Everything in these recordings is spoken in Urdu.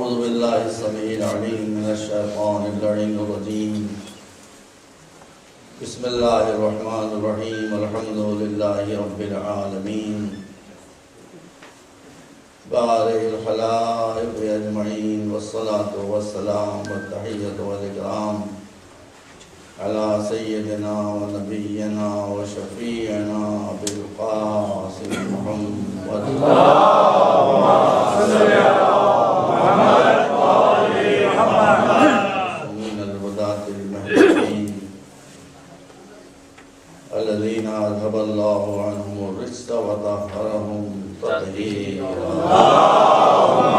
أعوذ بالله السميع العليم من الشيطان اللعين الرجيم بسم الله الرحمن الرحيم الحمد لله رب العالمين بارئ الخلائق أجمعين والصلاة والسلام والتحية والإكرام على سيدنا ونبينا وشفيعنا أبي القاسم محمد اللهم صل على محمد وآل محمد من الهداة المهديين الذين أذهب الله عنهم الرجس وطهرهم تطهيرا اللهم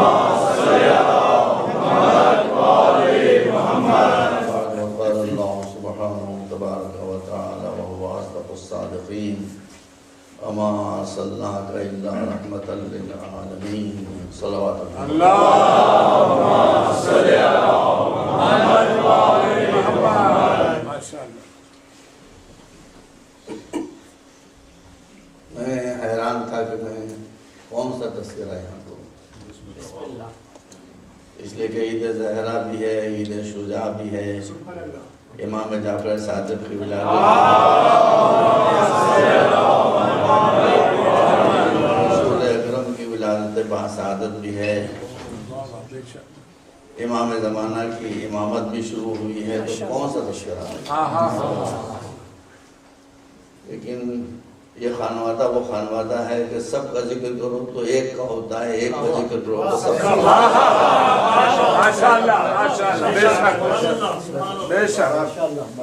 صل على محمد وآل محمد وقال الله سبحانه تبارك وتعالى وهو أصدق الصادقين وما أرسلناك إلا رحمة للعالمين صلوات اللهم صل على محمد وآل محمد ما شاء اللہ. میں حیران تھا کہ میں کون سا تذکرہ یہاں کو اس لیے کہ عید زہرا بھی ہے، عید شجاع بھی ہے، امام جعفر صادق کی ولادت رسول اکرم کی ولادت باسعادت بھی ہے، امام زمانہ کی امامت بھی شروع ہوئی ہے، تو کون سا تذکرہ ہے؟ لیکن یہ خانوادہ وہ خانوادہ ہے کہ سب کا ذکر کرو تو ایک کا ہوتا ہے، ایک کا ذکر کرو تو سب کا.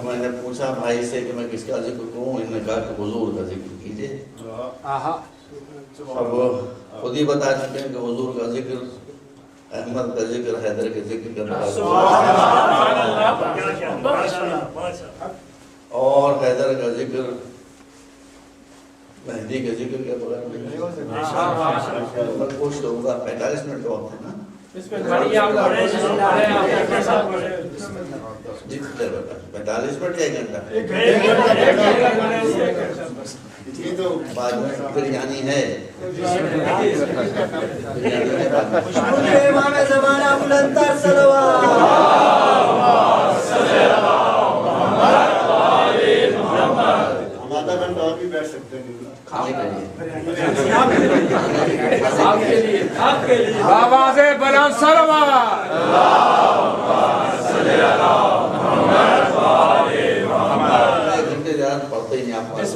میں نے پوچھا بھائی سے کہ میں کس کا ذکر کروں، انہوں نے کہا کہ حضور کا ذکر کیجئے. اب خود ہی بتا چکے ہیں کہ حضور کا ذکر، احمد کا ذکر، حیدر کے ذکر کرنا اور حیدر کا ذکر، مہدی کے ذکر کے بغیر نہیں. کچھ لوگوں کا 45 منٹ کا وقت ہے نا، جتنے بتا 45 منٹ یا 1 گھنٹہ بعد میں بریانی ہے. امام زمانہ بلندتر صلوات آدھا گھنٹہ اور بھی بیٹھ سکتے ہیں کھانے کے لیے بابا سے بلند صلوات ایک گھنٹے زیادہ پڑھتے ہی نہیں آپ پاس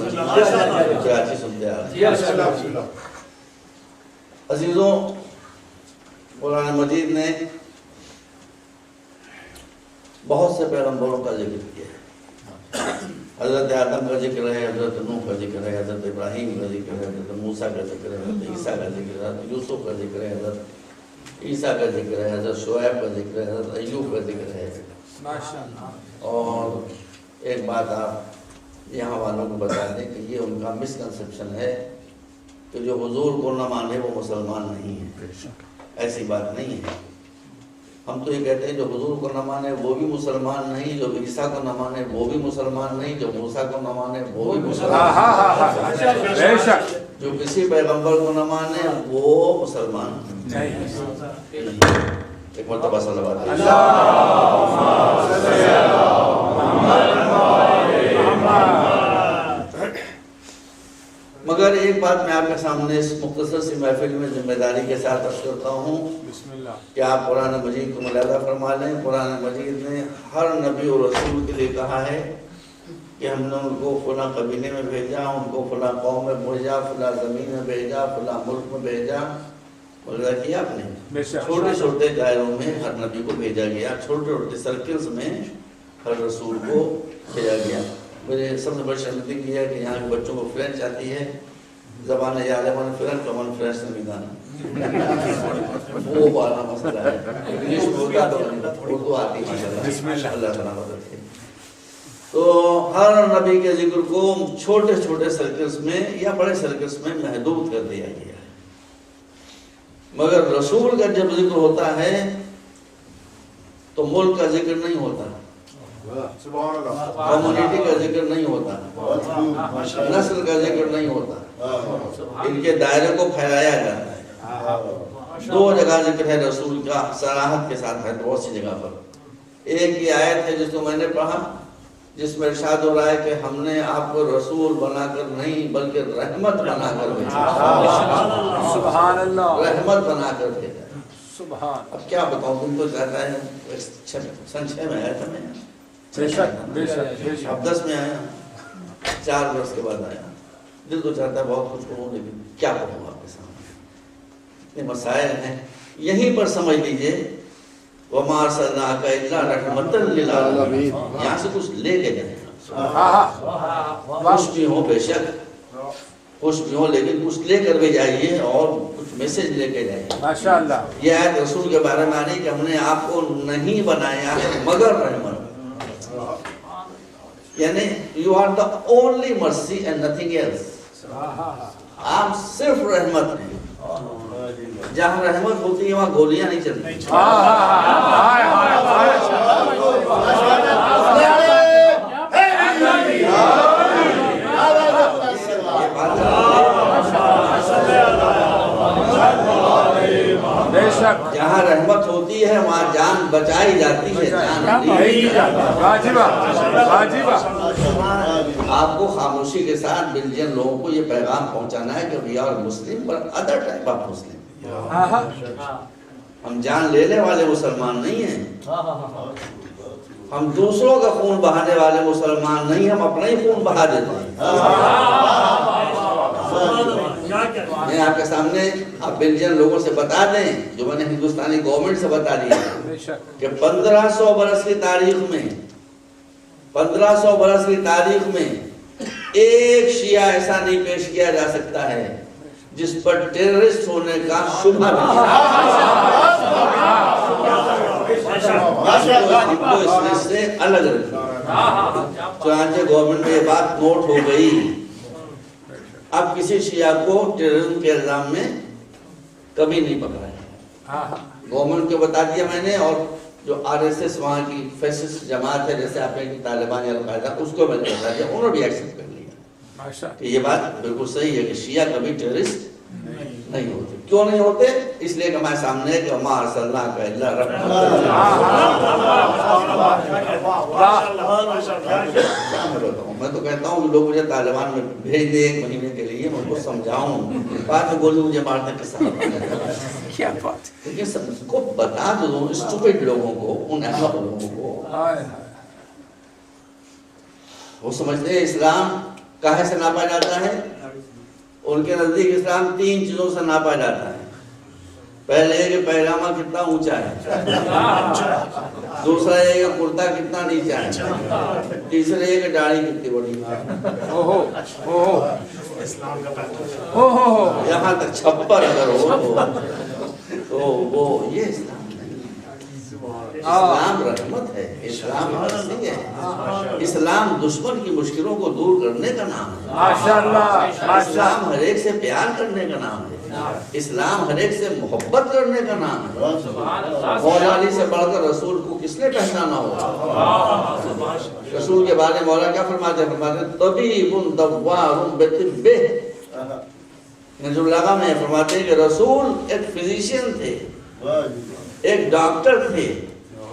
اچھی سنتے ہیں. عزیزوں، قرآن مجید نے بہت سے پیغمبروں کا ذکر کیا ہے. حضرت آدم کا ذکر ہے، حضرت نوح کا ذکر ہے، حضرت ابراہیم کا ذکر ہے، حضرت موسیٰ کا ذکر ہے، حضرت عیسیٰ کا ذکر ہے، حضرت یوسف کا ذکر ہے، حضرت عیسیٰ کا ذکر ہے، حضرت شعیب کا ذکر ہے، حضرت ایوب کا ذکر ہے. اور ایک بات آپ یہاں والوں کو بتا دیں کہ یہ ان کا مسکنسپشن ہے کہ جو حضور کو نہ مانے وہ مسلمان نہیں ہے. ایسی بات نہیں ہے. ہم تو یہ کہتے ہیں جو حضور کو نہ مانے وہ بھی مسلمان نہیں، جو عیسیٰ کو نہ مانے وہ بھی مسلمان نہیں، جو موسیٰ کو نہ مانے وہ بھی مسلمان نہیں، جو کسی پیغمبر کو نہ مانے وہ مسلمان نہیں. ایک مرتبہ صلوات مگر ایک بات میں آپ کے سامنے اس مختصر سی محفل میں ذمہ داری کے ساتھ عرض کرتا ہوں کہ آپ قرآن مجید کو ملاحظہ فرما لیں. قرآن مجید نے ہر نبی اور رسول کے لیے کہا ہے کہ ہم نے ان کو فلاں قبیلے میں بھیجا، ان کو فلاں قوم میں بھیجا، فلاں زمین میں بھیجا، فلاں ملک میں بھیجا. ملاحظہ کیا آپ نے؟ چھوٹے چھوٹے دائروں میں ہر نبی کو بھیجا گیا، چھوٹے چھوٹے سرکلز میں ہر رسول کو بھیجا گیا. مجھے سب سے بڑی شرمندگی کی ہے کہ یہاں کے بچوں کو فرینچ آتی ہے، زبان عالمان فرینچ کو من فرینچ نہیں گانا وہ بڑا مسئلہ ہے. انگلش بولتا تو اردو آتی ہے. اللہ تعالیٰ مدد ہے. تو ہر نبی کے ذکر کو چھوٹے چھوٹے سرکلز میں یا بڑے سرکلز میں محدود کر دیا گیا ہے. مگر رسول کا جب ذکر ہوتا ہے تو ملک کا ذکر نہیں ہوتا، کمیونٹی کا ذکر نہیں ہوتا، نسل کا ذکر نہیں ہوتا، ان کے دائرے کو پھیلایا جاتا ہے. دو جگہ ذکر ہے رسول کا صراحت کے ساتھ ہے، بہت سی جگہ پر۔ ایک یہ آیت ہے جس کو میں نے پڑھا، جس میں ارشاد ہو رہا ہے کہ ہم نے آپ کو رسول بنا کر نہیں بلکہ رحمت بنا کر بھیجا، سبحان اللہ، رحمت بنا کر بھیجا۔ سبحان، اب کیا بتاؤں، تم تو چاہتا ہے سن 6 میں آیا تھا میں، بے شک بے شک بے شک، اب 10 میں آیا، 4 برس کے بعد آیا۔ دل تو چاہتا ہے بہت کچھ کروں، لیکن کیا کروں آپ کے سامنے، اتنے مسائل ہیں۔ یہیں پر سمجھ لیجئے وَمَا أَرْسَلْنَاكَ إِلَّا رَحْمَةً لِلْعَالَمِينَ، یہاں سے کچھ لے کے جائیں، خوش بھی ہوں، بے شک خوش بھی ہوں، لیکن کچھ لے کر بھی جائیے اور کچھ میسج لے کے جائیے۔ ماشاءاللہ، یہ آیت رسول کے بارے میں آنی کہ ہم نے آپ کو نہیں بنایا ہے مگر رحمت، یعنی you are the only mercy and nothing else، آپ صرف رحمت ہیں۔ جہاں رحمت ہوتی ہے وہاں گولیاں نہیں چلتی۔ جہاں رحمت ہوتی ہے وہاں جان بچائی جاتی ہے، جان آپ کو خاموشی کے ساتھ بلجین لوگوں کو یہ پیغام پہنچانا ہے کہ we are Muslim but other type of Muslim، ہم جان لینے والے مسلمان نہیں ہیں، ہم دوسروں کا خون بہانے والے مسلمان نہیں، ہم اپنا ہی خون بہا دیتے ہیں۔ میں آپ کے سامنے آپ بلجین لوگوں سے بتا دیں، جو میں نے ہندوستانی گورنمنٹ سے بتا دیا کہ 1500 برس کی تاریخ میں 1500 برس کی تاریخ میں ایک شیعہ ایسا نہیں پیش کیا جا سکتا ہے جس پر ٹیررسٹ ہونے کا شبہ نہیں ہے، اس میں سے الگ رکھیں۔ چنانچہ گورنمنٹ میں یہ بات نوٹ ہو گئی، اب کسی شیعہ کو ٹیررزم کے الزام میں کبھی نہیں پکڑا ہے، گورنمنٹ کو بتا دیا میں نے، اور جو RSS وہاں کی فیسسٹ جماعت ہے جیسے آپ نے طالبان یا القاعدہ، اس کو میں نے بتا دیا، انہوں نے بھی ایکسپٹ کر لیا کہ یہ بات بالکل صحیح ہے کہ شیعہ کبھی ٹیررسٹ نہیں ہوتے۔ کیوں نہیں ہوتے؟ اس لیے کہ ہمارے سامنے ہے کہ وَمَا أَرْسَلْنَاكَ إِلَّا رَحْمَةً لِلْعَالَمِينَ۔ میں تو کہتا ہوں کہ لوگ مجھے طالبان میں بھیج دیں 1 مہینے کے لیے، میں ان کو سمجھاؤں، بعد میں گولی مجھے مارنے کے ساتھ کیا بات، لیکن سب کو بتا دوں، اسٹوپڈ لوگوں کو، ان احمق لوگوں کو، وہ سمجھتے ہیں اسلام کہاں سے ناپا جاتا ہے؟ ان کے نزدیک اسلام 3 چیزوں سے ناپا جاتا ہے۔ پہلے ہے کہ پیجامہ کتنا اونچا ہے، دوسرا ہے کہ کرتا کتنا نیچا ہے، تیسرا ہے کہ داڑھی کتنی بڑی ہے، یہاں تک چھپر اگر ہو تو وہ یہ اسلام نہیں ہے۔ اسلام رحمت ہے، اسلام مرسی ہے، اسلام دشمن کی مشکلوں کو دور کرنے کا نام ہے، اسلام ہر ایک سے پیار کرنے کا نام ہے، اسلام ہر ایک سے محبت کرنے کا نام ہے۔ مولا علی سے بڑھ کر رسول کو کس نے پہچانا ہوگا؟ رسول کے بارے میں مولا کیا فرماتے ہیں؟ فرماتے ہیں طبیب دوار بطبہ، نجم العلماء میں فرماتے ہیں کہ رسول ایک فزیشین تھے، ایک ڈاکٹر تھے،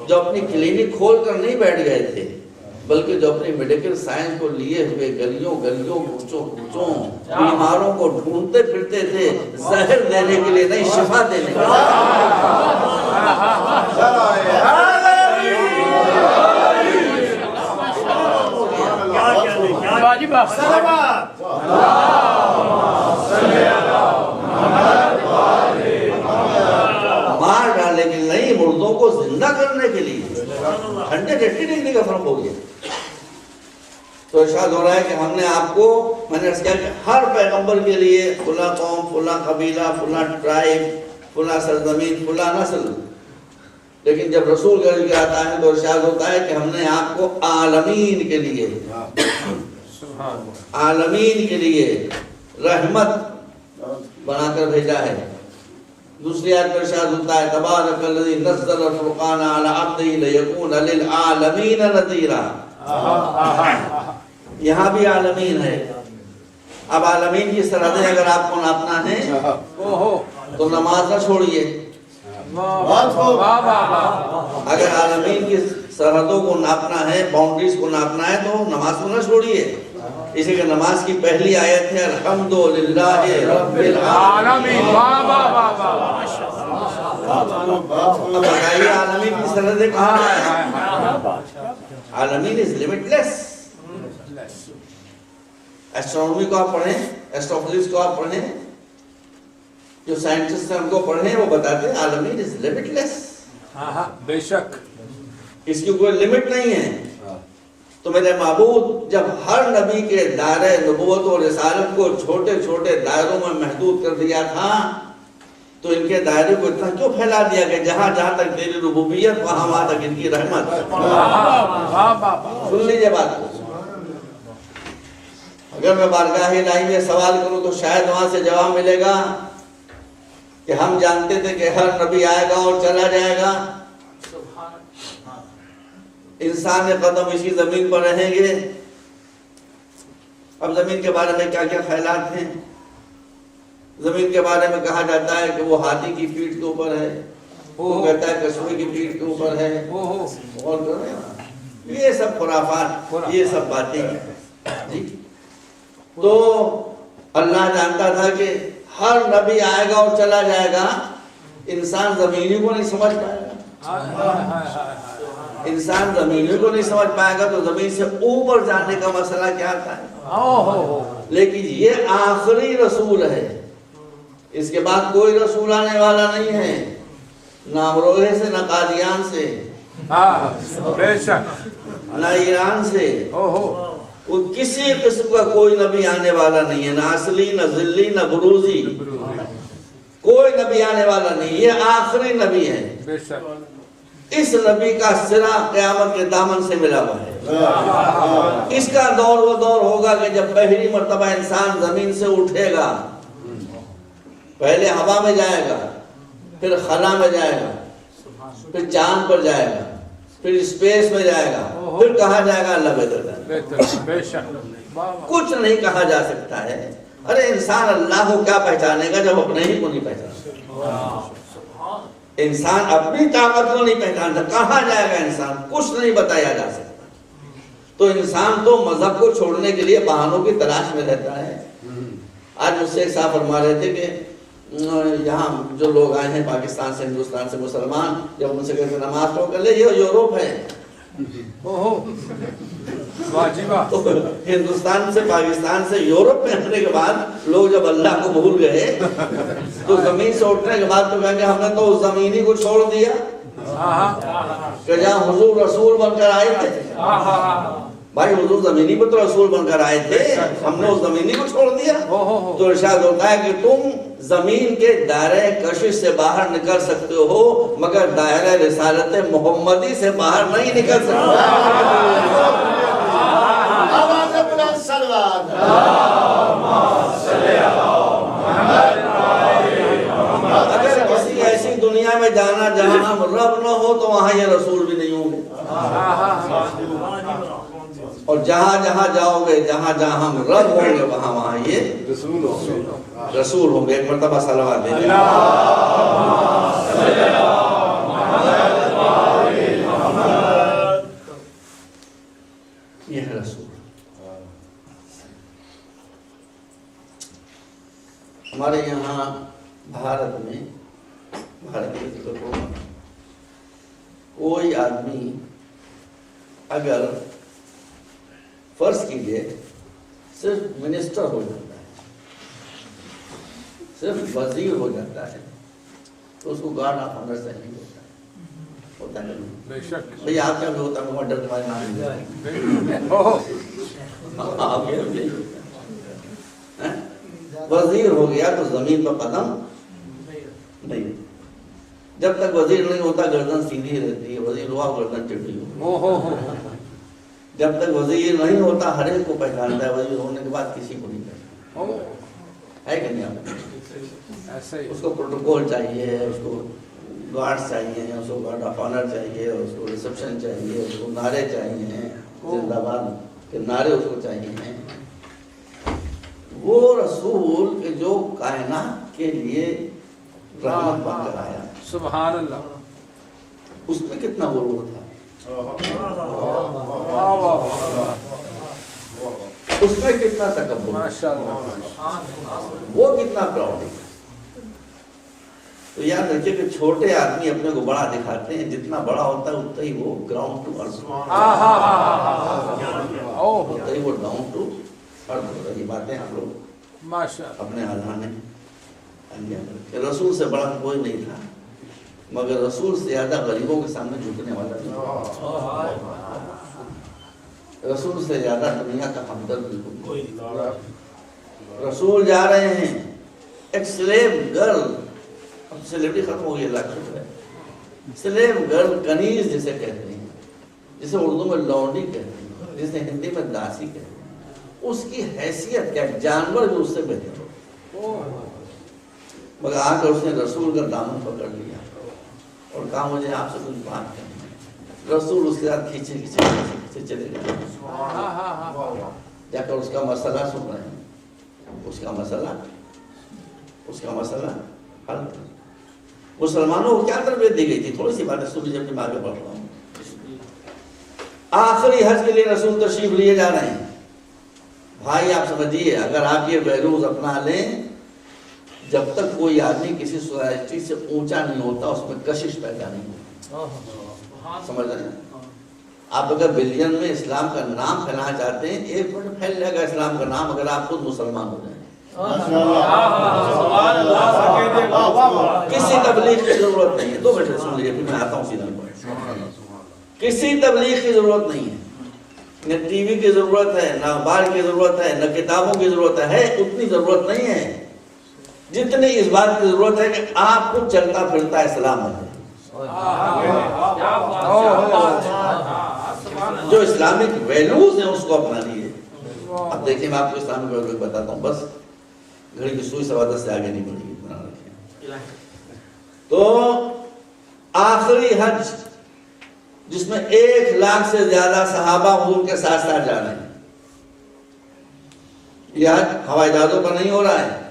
جو اپنی کلینک کھول کر نہیں بیٹھ گئے تھے، بلکہ جو اپنی میڈیکل سائنس کو لیے ہوئے گلیوں گلیوں کوچوں کوچوں بیماروں کو ڈھونڈتے پھرتے تھے، زہر دینے کے لیے نہیں، شفا دینے کے لیے۔ مار ڈالنے کے لیے نہیں، مردوں کو زندہ کرنے کے لیے۔ 180 ڈگری کا فرق ہو گیا۔ تو ارشاد ہو رہا ہے کہ ہم نے آپ کو، میں نے کہا کہ ہر پیغمبر کے لیے فلاں قوم، فلاں قبیلہ، فلاں ٹرائب، فلاں سرزمین، فلاں نسل، لیکن جب رسول کا ذکر آتا ہے تو ارشاد ہوتا ہے کہ ہم نے آپ کو عالمین کے لیے، عالمین کے لیے رحمت بنا کر بھیجا ہے۔ دوسری آیت میں ارشاد ہوتا ہے تبارک الذی نزل الفرقان علی عبدہ لیکون للعالمین نذیرا۔ یہاں بھی عالمین ہے۔ اب عالمین کی سرحدیں اگر آپ کو ناپنا ہے تو نماز نہ چھوڑیے. اگر عالمین کی سرحدوں کو ناپنا ہے، باؤنڈریز کو ناپنا ہے تو نماز کو نہ چھوڑیے. اسی لیے نماز کی پہلی آیت ہے الحمدللہ رب العالمین. اب بتائیے عالمین کی سرحدیں کہاں ہیں؟ عالمین از لمیٹلیس. ایسٹرونومی کو آپ پڑھیں، ایسٹروفزکس کو آپ پڑھیں، جو سائنٹسٹ ہیں ان کو پڑھیں، وہ بتاتے ہیں عالمین از لمیٹلیس. بے شک اس کی کوئی لمٹ نہیں ہے. تو میرے معبود جب ہر نبی کے دائرہ نبوت اور رسالت کو چھوٹے چھوٹے دائروں میں محدود کر دیا تھا تو ان کے دائرے کو اتنا کیوں پھیلا دیا کہ جہاں جہاں تک تیری ربوبیت وہاں تک ان کی رحمت. سن لیجیے بات کو. اگر میں بارگاہ الہی میں سوال کروں تو شاید وہاں سے جواب ملے گا کہ ہم جانتے تھے کہ ہر نبی آئے گا اور چلا جائے گا. انسان قدم اسی زمین پر رہیں گے. اب زمین کے بارے میں کیا کیا خیالات ہیں. زمین کے بارے میں کہا جاتا ہے کہ وہ ہاتھی کی پیٹھ کے اوپر ہے، وہ کہتا ہے کشمے کی پیٹھ کے اوپر ہے. اور یہ سب خرافات، یہ سب باتیں جی. تو اللہ جانتا تھا کہ ہر نبی آئے گا اور چلا جائے گا. انسان زمینی کو نہیں سمجھ پائے گا. انسان زمینی کو نہیں سمجھ پائے گا تو زمین سے اوپر جانے کا مسئلہ کیا تھا. لیکن یہ آخری رسول ہے. اس کے بعد کوئی رسول آنے والا نہیں ہے، نہ امروہے سے، نہ قادیان سے، بے شک نہ ایران سے. کسی قسم کا کوئی نبی آنے والا نہیں ہے، نہ اصلی، نہ ذلی، نہ بروزی. کوئی نبی آنے والا نہیں. یہ آخری نبی ہے. بے شک اس نبی کا سرا قیامت کے دامن سے ملا ہوا ہے. اس کا دور وہ دور ہوگا کہ جب پہلی مرتبہ انسان زمین سے اٹھے گا. پہلے ہوا میں جائے گا، پھر خلا میں جائے گا، پھر چاند پر جائے گا، پھر اسپیس میں جائے گا، پھر کہا جائے گا اللہ بہتر. کچھ نہیں کہا جا سکتا ہے. ارے انسان اللہ کو کیا پہچانے گا جب اپنے ہی کو نہیں پہچانا. انسان اپنی طاقت کو نہیں پہچانتا، کہاں جائے گا انسان؟ کچھ نہیں بتایا جا سکتا. تو انسان تو مذہب کو چھوڑنے کے لیے بہانوں کی تلاش میں رہتا ہے. آج مجھ سے ایک صاحب فرما رہے تھے کہ یہاں جو لوگ آئے ہیں پاکستان سے، ہندوستان سے، مسلمان، جب ان سے کہتے نماز پڑھ کر لے، یہ یوروپ ہے. تو ہندوستان سے، پاکستان سے یورپ میں آنے کے بعد لوگ جب اللہ کو بھول گئے تو زمین سے اٹھنے کے بعد تو کہیں گے ہم نے تو اس زمینی کو چھوڑ دیا کہ جہاں حضور رسول بن کر آئے تھے. بھائی حضور زمینی پر تو رسول بن کر آئے تھے، ہم نے اس زمینی کو چھوڑ دیا. تو ارشاد ہوتا ہے کہ تم زمین کے دائرہ کشش سے باہر نکل سکتے ہو مگر دائرہ رسالت محمدی سے باہر نہیں نکل سکتے. اگر کسی ایسی دنیا میں جانا جہاں ہم رب نہ ہو تو وہاں یہ رسول بھی نہیں ہوں گے. اور جہاں جہاں جاؤ گے، جہاں جہاں ہم رب ہوں گے وہاں وہاں یہ رسول ہوں گے. ایک مرتبہ صلوات دے دیں. یہ ہے رسول. ہمارے یہاں بھارت میں کوئی آدمی اگر فرض کیجئے صرف منسٹر ہو جاتا ہے، صرف وزیر ہو جاتا ہے تو اس کو گارڈ آف آنر سے نہیں ہوتا ہے. بے شک بھئی آپ کیا بھی ہوتا ہے مہڈر تمہارے نام جائے آپ یہ بھی ہوتا ہے. وزیر ہو گیا تو زمین پر قدم نہیں. جب تک وزیر نہیں ہوتا گردن سیدھی رہتی ہے، وزیر ہوا گردن چڑھی ہو. جب تک وزیر نہیں ہوتا ہر ایک کو پہچانتا ہے، وزیر ہونے کے بعد کسی کو نہیں پہچانتا ہے کہ نہیں. آپ اس کو پروٹوکول چاہیے، اس کو گارڈ چاہیے، اس کو گارڈ آف آنر چاہیے، اس کو ریسپشن چاہیے، اس کو نعرے چاہیے، زندہ باد کے نعرے اس کو چاہیے. وہ رسول کہ جو کائنات کے لیے رحمت بن کر آیا. سبحان اللہ. اس میں کتنا غرور تھا, اس میں کتنا تکبر, ماشاء اللہ. وہ کتنا پراؤڈ ہے. تو یاد رکھیے کہ چھوٹے آدمی اپنے کو بڑا دکھاتے ہیں, جتنا بڑا ہوتا ہے اتنا ہی وہ گراؤنڈ ٹو ارتھ ہوتا ہی وہ ڈاؤن ٹو ارتھ ہوتا ہے. یہ باتیں ہم لوگ ماشاء اللہ. اپنے اذہان میں رسول سے بڑا کوئی نہیں تھا, مگر رسول سے زیادہ غریبوں کے سامنے جھکنے والا نہیں. رسول سے زیادہ دنیا کا ہمدرد کوئی نہیں. رسول جا رہے ہیں, ایک سلیو گرل, اب سلیبریٹی ختم ہو گئی, اللہ کا شکر ہے, سلیو گرل کنیز جسے کہتے ہیں, جسے اردو میں لونڈی کہتے ہیں, جسے ہندی میں داسی کہتے ہیں, اس کی حیثیت کیا, جانور بھی اس سے بہتر ہو, مگر آ کر اس نے رسول کا دامن پکڑ لیا اور کہا مجھے آپ سے کچھ بات کرنی ہے. رسول اس کے ساتھ کھینچے چلے گئے, جا کر اس کا مسئلہ سن رہے ہیں, اس کا مسئلہ حل. مسلمانوں کو کیا تربیت دی گئی تھی, تھوڑی سی باتیں سن لیجیے, اپنی آگے بڑھ رہا ہوں. آخری حج کے لیے رسول تشریف لیے جا رہے ہیں. بھائی آپ سمجھیے, اگر آپ یہ ویلوز اپنا لیں, جب تک کوئی آدمی کسی سوسائٹی سے اونچا نہیں ہوتا اس میں کشش پیدا نہیں ہوتی. سمجھ رہے ہیں آپ, اگر بلین میں اسلام کا نام پھیلانا چاہتے ہیں, 1% پھیل جائے گا اسلام کا نام اگر آپ خود مسلمان ہو جائیں. کسی تبلیغ کی ضرورت نہیں ہے, 2 منٹ سن لیجیے پھر میں آتا ہوں سیدھا پر. کسی تبلیغ کی ضرورت نہیں ہے, نہ ٹی وی کی ضرورت ہے, نہ اخبار کی ضرورت ہے, نہ کتابوں کی ضرورت ہے, اتنی ضرورت نہیں ہے جتنی اس بات کی ضرورت ہے کہ آپ کو چلتا پھرتا اسلام ہے, جو اسلامک ویلوز ہیں اس کو اپنا لیے. اب دیکھیں میں آپ کو اسلامک ویلوز بتاتا ہوں, بس گھڑی کی سوئی سوادت سے آگے نہیں بڑھے گی. تو آخری حج جس میں 1 لاکھ سے زیادہ صحابہ حضور کے ساتھ ساتھ جا رہے ہیں, یہ حج ہوائی جہازوں پر نہیں ہو رہا ہے,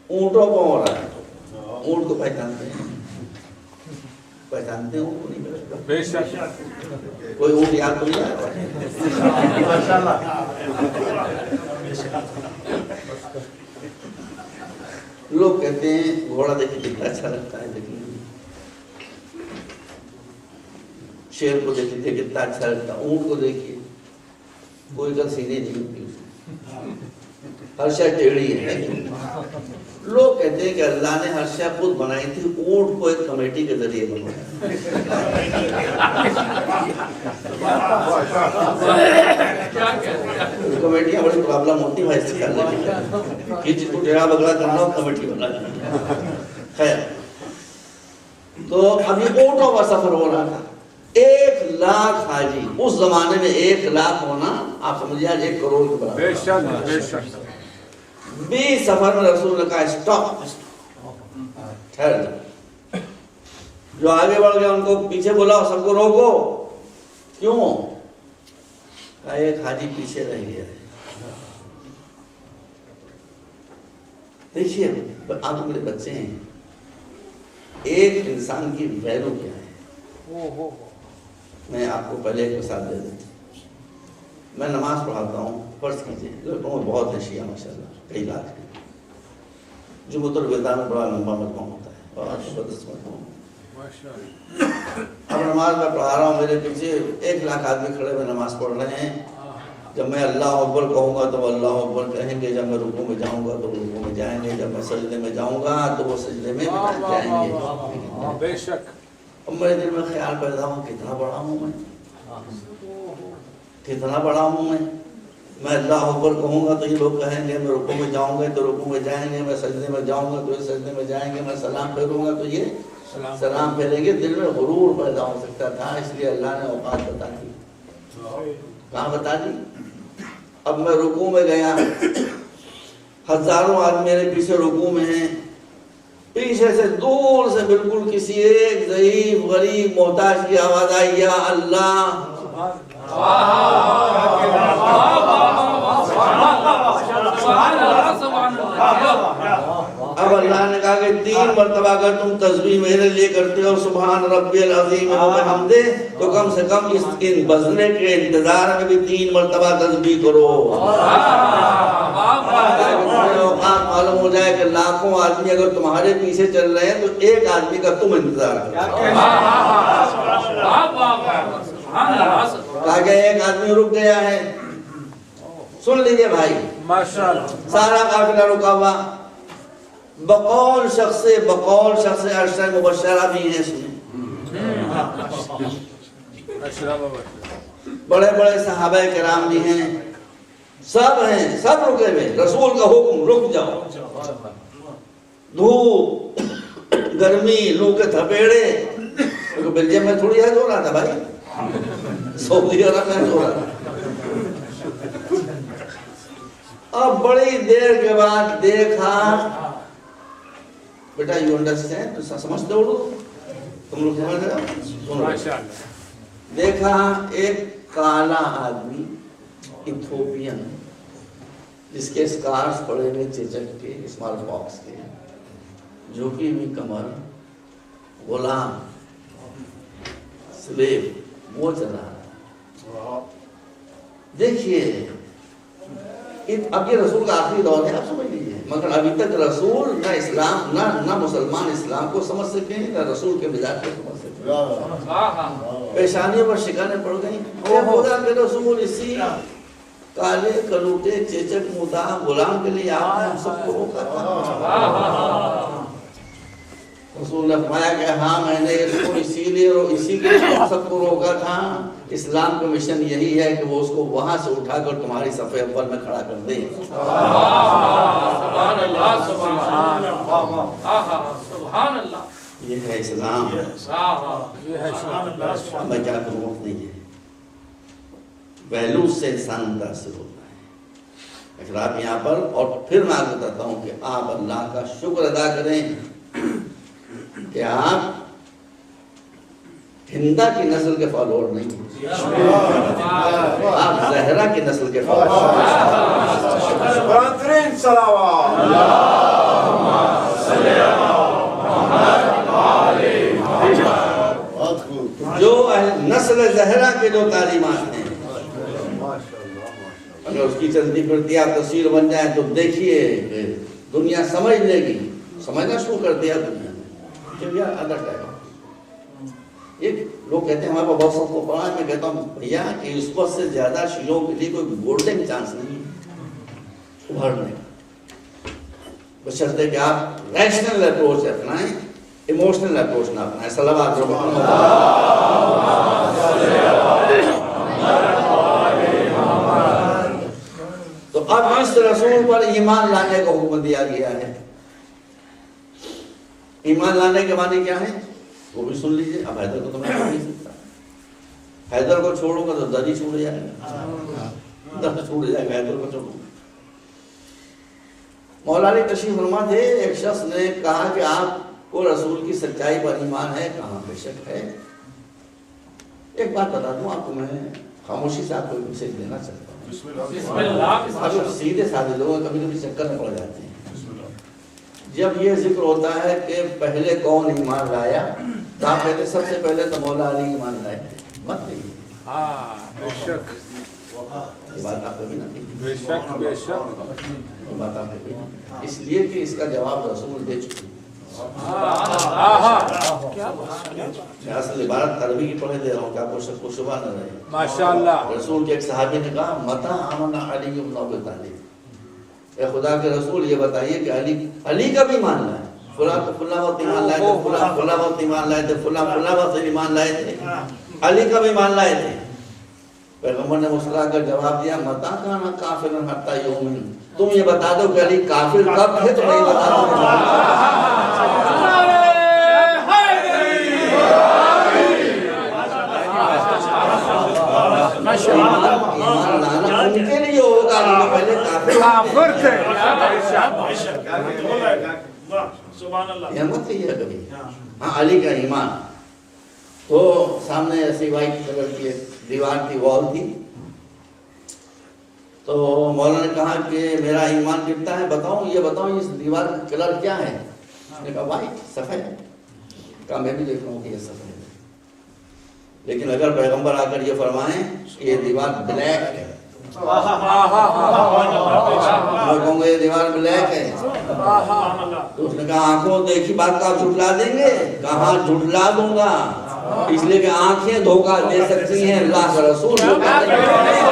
اونٹوں کو ہو رہا ہے. اونٹ کو پہچانتے ہیں, پہچانتے ہوں کو نہیں پہچانتے, بے شک. کوئی اونٹ یاد تو نہیں آتا. لوگ کہتے ہیں گھوڑا دیکھیں کتنا اچھا لگتا ہے, دیکھیں شیر کو دیکھیے کتنا اچھا لگتا ہے, اونٹ کو دیکھیے کوئی گل سیدھی نہیں ہوتی, ہر شے ٹیڑھی ہے. لوگ کہتے ہیں کہ اللہ نے ہر شے خود بنائی تھی, اونٹ کو ایک کمیٹی کے ذریعے بنایا. کمیٹیاں بڑی پرابلم ہوتی ہے اس کرنے کی, جس کو ٹیڑھا بگڑا کرنا ہو کمیٹی بنا. خیر, تو اب یہ اونٹوں کا سفر ہو رہا تھا. 1 لاکھ حاجی, اس زمانے میں 1 لاکھ ہونا آپ سمجھیے 1 کروڑ کے برابر. بے شک, بے شک. 20 سفر میں رسول نے کہا اسٹاپ, ٹھہر جاؤ. جو آگے بڑھ گئے ان کو پیچھے بلاؤ, سب کو روکو. کیوں؟ کہا ایک حاجی پیچھے رہ گیا ہے. دیکھیے آپ میرے بچے ہیں, ایک انسان کی ویلو کیا ہے. میں آپ کو پہلے ایک مثال دے دوں. میں نماز پڑھاتا ہوں, فرض کیجیے لڑکوں میں بہت ہے شیعہ ماشاءاللہ, کئی لاکھ کے. جمعۃ الوداع میں بڑا لمبا مجمع ہوتا ہے, بہت زبردست مجمع. اب نماز میں پڑھا رہا ہوں, میرے پیچھے 1 لاکھ آدمی کھڑے ہوئے نماز پڑھ رہے ہیں. جب میں اللہ اکبر کہوں گا تو وہ اللہ اکبر کہیں گے, جب میں رکوع میں جاؤں گا تو رکوع میں جائیں گے, جب میں سجدے میں جاؤں گا تو وہ سجدے میں جائیں گے. بے شک. اب میرے دل میں خیال پیدا ہو, کتنا بڑا ہوں میں, کتنا بڑا ہوں میں اللہ اکبر کہوں گا تو یہ لوگ کہیں گے, میں رکوع میں جاؤں گا تو رکوع میں جائیں گے, میں سجدے میں جاؤں گا تو یہ سجدے میں جائیں گے, میں سلام پھیروں گا تو یہ سلام پھیریں گے. دل میں غرور پیدا ہو سکتا تھا, اس لیے اللہ نے اوقات بتا دی. کہاں بتا دی؟ اب میں رکوع میں گیا, ہزاروں آدمی میرے پیچھے رکوع میں ہیں, پیچھے سے دور سے بالکل کسی ایک ضعیف غریب محتاج کی آواز آئی, یا اللہ. اب اللہ نے کہا کہ 3 مرتبہ اگر تم تسبیح میرے لیے کرتے ہو سبحان ربی العظیم و بحمدہ تو کم سے کم اس بزنے کے انتظار میں بھی 3 مرتبہ تسبیح کرو. معلوم ہو جائے کہ لاکھوں آدمی اگر تمہارے پیچھے چل رہے ہیں تو ایک آدمی کا تم انتظار کرو. کہا کہ ایک آدمی رک گیا ہے. سن لیجئے بھائی, سارا قافلہ رکا ہوا, بقول شخص عشرہ مبشرہ بھی ہیں. بڑے بڑے صحابہ کرام بھی ہیں, سب ہیں, سب رکے ہوئے. رسول کا حکم رک جاؤ. دھوپ, گرمی, لو کے تھپیڑے. بیلجیم میں تھوڑی حج ہو رہا تھا بھائی, سعودی عرب میں ہو رہا تھا. اب بڑی دیر کے بعد دیکھا, بیٹا یو انڈرسٹینڈ, سمجھتے ہو اردو تم لوگ سمجھ رہے ہو؟ دیکھا ایک کالا آدمی ایتھوپین جس کے سکارز پڑے ہوئے چیچک کے, اسمال پاکس کے, جھکی ہوئی کمر, غلام, سلیب, وہ چلا رہا. دیکھیے اب یہ رسول کا آخری دور ہے, آپ سمجھ لیجیے, مگر ابھی تک رسول نہ اسلام نہ مسلمان اسلام کو سمجھ سکے, نہ رسول کے مزاج کو سمجھ سکے. پیشانیوں پر شکانیں پڑ گئیں. خدا کے رسول اسی کالے کلوٹے چیچک مدعا غلام کے لیے آپ نے ہم سب کو روکا تھا. رسول نے فرمایا کہ ہاں میں نے اس کو اسی لیے اسی کے لیے سب کو روکا تھا. اسلام کا مشن یہی ہے کہ وہ اس کو وہاں سے اٹھا کر تمہاری صف اول میں کھڑا کر دیں. یہ ہے اسلام. میں کیا کروں, نہیں ہے ویلو سے انسان متاثر ہوتا ہے. اگر آپ یہاں پر, اور پھر میں آپ بتاتا ہوں کہ آپ اللہ کا شکر ادا کریں کہ آپ ہندا کی نسل کے فالوور نہیں ہیں, آپ زہرا کی نسل کے فالوور جو نسل زہرا کے جو تعلیمات ہیں, اگر اس کی چلتی پھرتی آپ تصویر بن جائیں تو دیکھیے دنیا سمجھ لے گی, سمجھنا شروع کر دیا دنیا نے کہ یار ادر ٹائم. ایک لوگ کہتے ہیں ہمارے پاس بہت سب کو پڑھا ہے, میں کہتا ہوں بھیا کہ اس وقت سے زیادہ شیعوں کے لیے کوئی گولڈن چانس نہیں ہے ابھرنے کا, بشرطے کہ آپ ریشنل اپروچ اپنائیں, ایموشنل اپروچ نہ اپنائیں. صلوات تو اب اس رسول پر ایمان لانے کا حکم دیا گیا ہے. ایمان لانے کے معنی کیا ہے وہ بھی سن لیجئے. اب حیدر کو تو میں نہیں سکتا, حیدر کو چھوڑوں گا تو در ہی چھوڑ جائے گا, در چھوڑ جائے گا, حیدر کو چھوڑوں گا. مولا علی تشریف فرما تھے, ایک شخص نے کہا کہ آپ کو رسول کی سچائی پر ایمان ہے؟ کہاں بے شک ہے. ایک بات بتا دوں آپ کو, میں خاموشی سے آپ کو ایک میسیج دینا چاہتا ہوں. اب سیدھے سادھے لوگ کبھی کبھی چکر میں پڑ جاتے ہیں. جب یہ ذکر ہوتا ہے کہ پہلے کون ایمان لایا, تو آپ کہتے سب سے پہلے تو مولا علی ایمان لائے تھے. مت نہیں, یہ بات آپ کبھی نہ کہیے, یہ بات آپ کبھی نہ, اس لیے کہ اس کا جواب رسول دے چکے. میں اصل عبارت عربی کی پڑھے دے رہا ہوں کہ آپ کو شک و شبہ نہ رہے. ماشاءاللہ. رسول کے ایک صحابی نے کہا متى آمن علی بن ابی طالب, اے خدا کے رسول یہ بتائیے کہ علی کا بھی ایمان لائے, فلاں وقت ایمان لائے تھے, فلاں وقت ایمان لائے تھے, فلاں وقت ایمان لائے تھے, علی کا بھی ایمان لائے تھے. پیغمبر نے مسکرا کر جواب دیا متى كان کافرا حتى يؤمن, تم یہ بتا دو کہ علی کافر کب ہے, تو نہیں بتا دو. ایمان لانا ان کے لیے ہوگا جو پہلے کافر تھے. یہ مت کہیے کبھی. ہاں علی کا ایمان. تو سامنے ایسی وائٹ کلر کی دیوار تھی, وال تھی, تو مولانا نے کہا کہ میرا ایمان کتنا ہے بتاؤں، یہ بتاؤں اس دیوار کا کلر کیا ہے؟ اس نے کہا وائٹ، سفید۔ کہا میں بھی دیکھ رہا ہوں کہ یہ سفید ہے، لیکن اگر پیغمبر آ کر یہ فرمائیں کہ یہ دیوار بلیک ہے، میں کہوں گا یہ دیوار بلیک ہے، تو اس نے کہا آنکھوں دیکھی بات کا آپ جھٹلا دیں گے؟ کہاں جھٹلا دوں گا، اس لیے کہ آنکھیں دھوکہ دے سکتی ہیں، اللہ کا رسول دھوکہ دے سکتے ہیں۔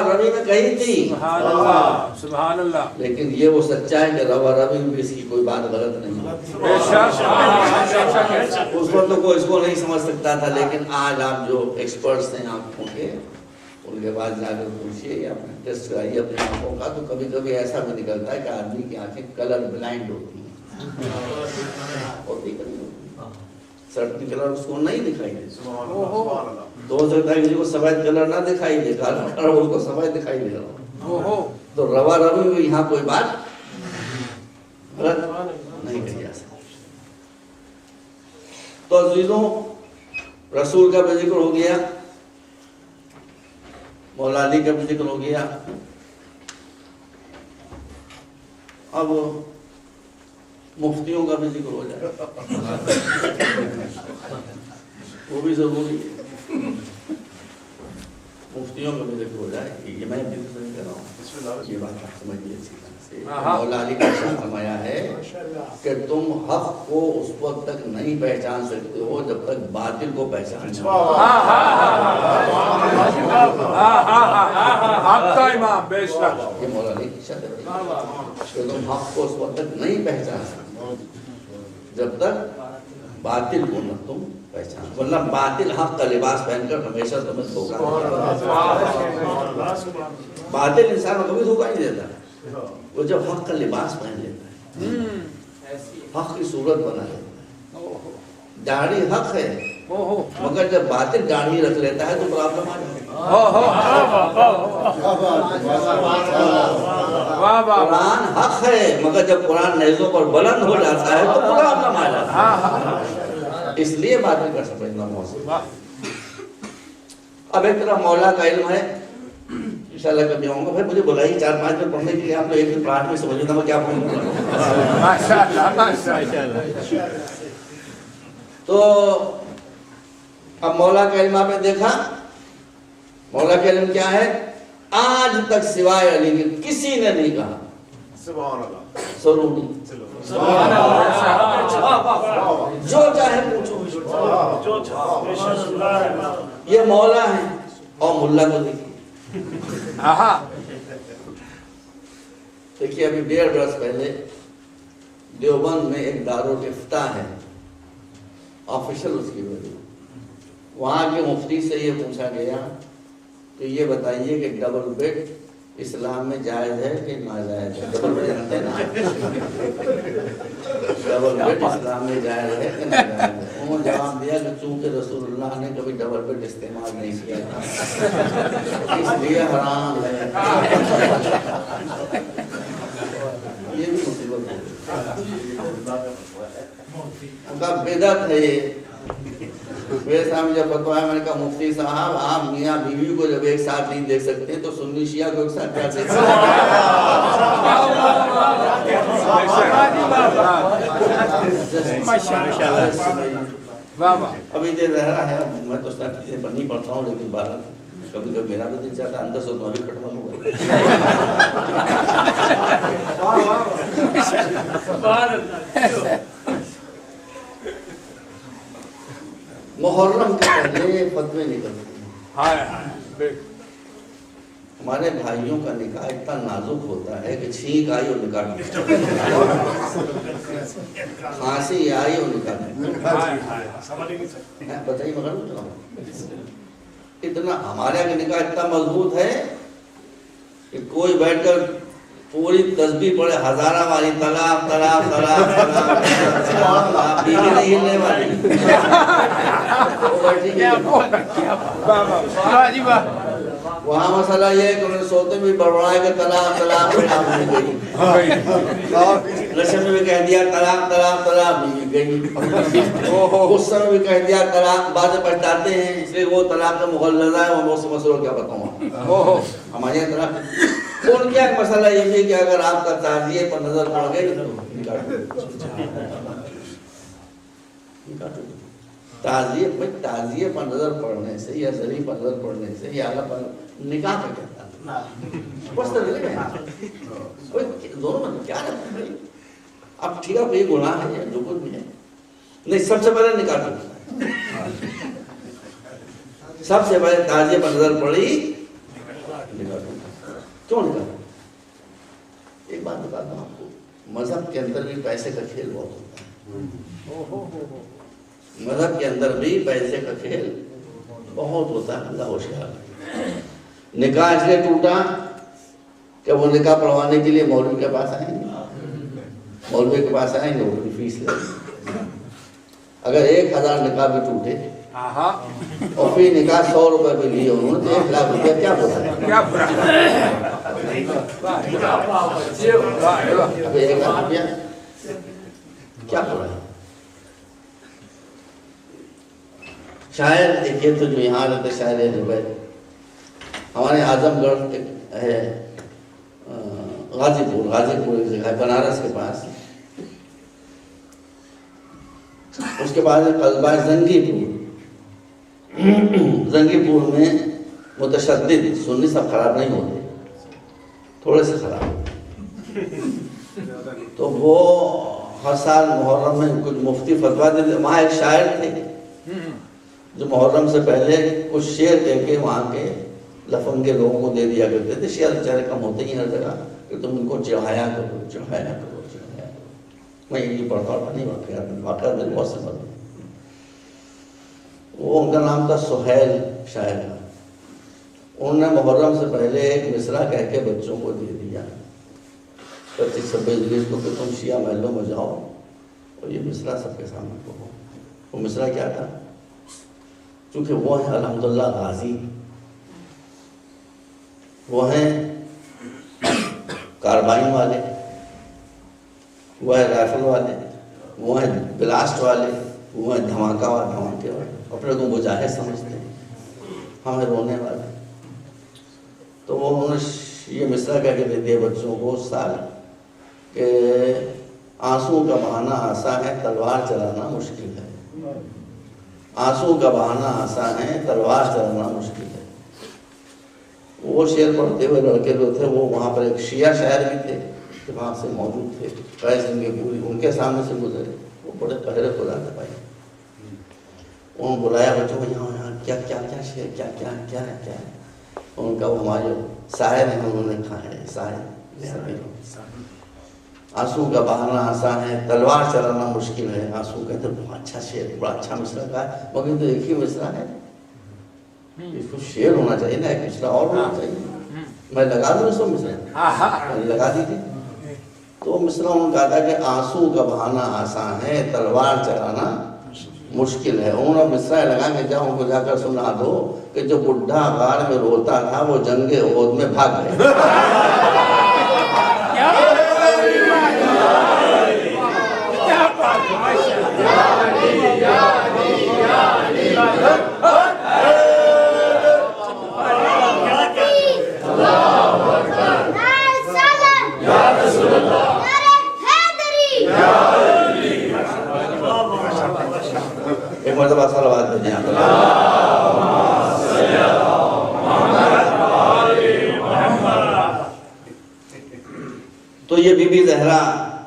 ربی میں کہی تھی، سبحان اللہ، لیکن یہ وہ سچا ہے کہ روا ربی میں بھی اس کی کوئی بات غلط نہیں ہے۔ اس وقت تو کوئی اس کو نہیں سمجھ سکتا تھا، لیکن آج آپ جو ایکسپرٹس ہیں آنکھوں کے، ان کے بعد جا کر پوچھئے یا اپنے ٹیسٹ کرائیے اپنی آنکھوں کا، تو کبھی کبھی ایسا بھی نکلتا ہے کہ آدمی کی آنکھیں کلر بلائنڈ ہوتی ہیں، ہوتی کبھی سرٹن کلر اس کو نہیں دکھائی دیتے، تو ہو سکتا ہے کسی کو سفید کلر نہ دکھائی دے، کالا کلر اس کو سفید دکھائی دے رہا، تو روا ربی میں یہاں کوئی بات غلط نہیں کہی جا سکتی۔ تو عزیزوں، رسول کا بھی ذکر ہو گیا، مولا علی کا بھی ذکر ہو گیا، اب مفتیوں کا بھی ذکر ہو جائے، وہ بھی ضروری ہے، مفتیوں کا بھی ذکر ہو جائے، یہ میں بھی نہیں کر رہا ہوں، یہ بات آپ سمجھیے اچھی طرح سے۔ مولا علی کا فرمایا ہے کہ تم حق کو اس وقت تک نہیں پہچان سکتے ہو جب تک باطل کو پہچان لو۔ یہ مولا علی کی شرط ہے کہ تم حق کو اس وقت تک نہیں پہچان سکتے جب تک باطل کو نہ تم پہچان، ورنہ باطل حق کا لباس پہن کر ہمیشہ تمہیں دھوکہ دیتا ہے۔ باطل انسان کو کبھی دھوکہ نہیں دیتا، وہ جب حق کا لباس پہن لیتا ہے، حق کی صورت بنا لیتا ہے۔ داڑھی حق ہے، مگر جب باطل داڑھی رکھ لیتا ہے تو پرابلم آ جاتی ہے۔ قرآن حق ہے، مگر جب قرآن نیزوں پر بلند ہو جاتا ہے تو پرابلم آ جاتا ہے، اس لیے باطل کا سمجھنا موضوع۔ اب ایک طرف مولا کا علم ہے، انشاءاللہ کبھی آؤں گا، پھر مجھے بلائیے 4-5 دن پڑھنے کے لیے، آپ تو ایک دن پڑھانے میں سمجھنا میں کیا پڑھوں گا۔ تو اب مولا کا علم آپ نے دیکھا، مولا کا علم کیا ہے؟ آج تک سوائے علی کے کسی نے نہیں کہا سبحان اللہ، سرونی، جو چاہے پوچھو، یہ مولا ہے، اور ملا کو دیکھیے، دیکھیے ابھی 1.5 برس پہلے دیوبند میں ایک دارالافتاء ہے، آفیشل اس کی وجہ، وہاں کے مفتی سے یہ پوچھا گیا کہ یہ بتائیے کہ ڈبل بیڈ اسلام میں جائز ہے کہ ناجائز ہے؟ ڈبل بیڈ جانتے ہیں نا، ڈبل بیڈ اسلام میں جائز ہے کہ ناجائز ہے؟ انہوں نے جواب دیا کہ چونکہ رسول اللہ نے کبھی ڈبل بیڈ استعمال نہیں کیا تھا اس لیے حرام ہے۔ یہ بھی مصیبت ہے، ان کا بدعت ہے یہ۔ میرے سامنے جب فتویٰ ہے، میں نے کہا مفتی صاحب آپ میاں بیوی کو جب ایک ساتھ نہیں دیکھ سکتے تو سنی شیعہ کو ایک ساتھ کیا دیکھ سکتے؟ ابھی دیر رہا ہے، میں تو سب چیزیں پڑھنی پڑتا ہوں، لیکن بارہ کبھی کبھی میرا بھی دل چاہتا ہے اندر سے تو ابھی کٹوا ہوا۔ محرم کے پہلے فتوے نکلتے ہیں، ہمارے بھائیوں کا نکاح اتنا نازک ہوتا ہے کہ چھینک آئی اور نکاح ٹوٹا، کھانسی آئی اور نکاح ٹوٹا، بتائیے مگر اتنا ہمارے یہاں کا نکاح اتنا مضبوط ہے کہ کوئی بیٹھ کر پوری تسبیح پڑھے ہزارہ والی طلاق طلاق طلاق طلاق طلاق، بیوی نہیں ہلنے والی، وہ بیٹھی گئی۔ وہاں مسئلہ یہ ہے کہ انہیں سوتے بھی بڑبڑائے کہ طلاق طلاق طلاق بیوی گئی، نشے میں بھی کہہ دیا طلاق طلاق طلاق بیوی گئی، غصہ میں بھی کہہ دیا طلاق، باتیں پچھتاتے ہیں اس لیے وہ طلاق کا مغلظہ ہے، وہ سے مسئلہ کیا بتاؤں ہمارے یہاں طلاق۔ ان کیا مسئلہ یہ بھی کہ اگر آپ کا تعزیے پر نظر پڑ گئی تو نکاح تعزیے پر نظر پڑنے سے یا ذریعہ پر نظر پڑنے سے یا اللہ پر نکاح کا کہتا ہے بس دونوں میں کیا رہتا ہے اب ٹھیک ہے یہ گناہ ہے یا جو کچھ بھی ہے نہیں، سب سے پہلے نکاح کرتا ہے، سب سے پہلے تعزیے پر نظر پڑی نکاح کرتا ہے۔ کیوں نکاح؟ ایک بات بتاتا ہوں آپ کو، مذہب کے اندر بھی پیسے کا کھیل بہت ہوتا ہے، مذہب کے اندر بھی پیسے کا کھیل بہت ہوتا ہے، اللہ ہوشیار۔ نکاح اس لیے ٹوٹا کہ وہ نکاح پڑھوانے کے لیے مولوی کے پاس آئیں گے، مولوی کے پاس آئیں گے وہ کی فیس لیں گے۔ اگر 1000 نکاح بھی ٹوٹے اور پھر نکاح 100 روپے بھی لیے انہوں نے تو 1 لاکھ روپیہ کیا برا ہے؟ اب 1 لاکھ روپیہ کیا برا ہے؟ شاید دیکھیے تو جو یہاں رہتے شاید ہمارے اعظم گڑھ ہے غازی پور ایک جگہ ہے بنارس کے پاس، اس کے بعد قصبہ زنگی پور میں متشدد سنی سب خراب نہیں ہوتے، تھوڑے سے خراب ہوتے، تو وہ ہر سال محرم میں کچھ مفتی فتویٰ دیتے۔ وہاں ایک شاعر تھے جو محرم سے پہلے کچھ شعر کہہ کے وہاں کے لفن کے لوگوں کو دے دیا کرتے تھے، شعر بیچارے کم ہوتے ہی ہر جگہ کہ تم ان کو چڑھایا کرو چڑھایا کرو چڑھایا کرو۔ میں یہ پڑھتا نہیں واقعہ میں بہت سے بات، وہ ان کا نام تھا سہیل شاعر کا، انہوں نے محرم سے پہلے ایک مصرع کہہ کے بچوں کو دے دیا 25-26 کو کہ تم شیعہ محلوں میں جاؤ اور یہ مصرع سب کے سامنے کہو۔ وہ مصرع کیا تھا؟ چونکہ وہ ہیں الحمدللہ غازی، وہ ہیں کاربائن والے، وہ ہیں رائفل والے، وہ ہیں بلاسٹ والے، وہ ہیں دھماکے والے، اپنے کو مجاہد سمجھتے ہیں، ہمیں رونے والے۔ تو وہ انہوں نے یہ مصرع کہہ کے دے دیا بچوں کو اس سال کہ آنسو کا بہانا آسان ہے تلوار چلانا مشکل ہے، آنسو کا بہانا آسان ہے تلوار چلانا مشکل ہے۔ وہ شعر پڑھتے ہوئے لڑکے جو تھے وہ وہاں پر ایک شیعہ شاعر بھی تھے کہ وہاں سے موجود تھے، قیس ان کے پوری ان کے سامنے سے گزرے، وہ بڑے پہرے خدا تھے بھائی، انہوں نے بلایا بچوں کو یہاں کیا کیا کیا شعر کیا کیا کیا ہے کیا ہے؟ ان کا وہ ہمارے شاعر ہیں انہوں نے کہا ہے شاعر آنسو کا بہانا آسان ہے تلوار چلانا مشکل ہے۔ آنسو کہتے بہت اچھا شعر، بڑا اچھا مصرع کہا ہے، مگر تو ایک ہی مصرع ہے، اس کو شعر ہونا چاہیے نا، ایک مصرع اور ہونا چاہیے، میں لگا دوں اس کو مصرع لگا دی تھی تو مصرع انہوں نے کہا تھا کہ آنسو کا بہانا آسان ہے تلوار چلانا مشکل ہے۔ انہوں نے مصرع لگا کے جاؤ ان کو جا کر سنا دو کہ جو بڈھا غار میں روتا تھا وہ جنگ احد میں بھاگ گئے۔ ایک مرتبہ صلوات بھیجیں آپ۔ تو یہ بی بی زہرا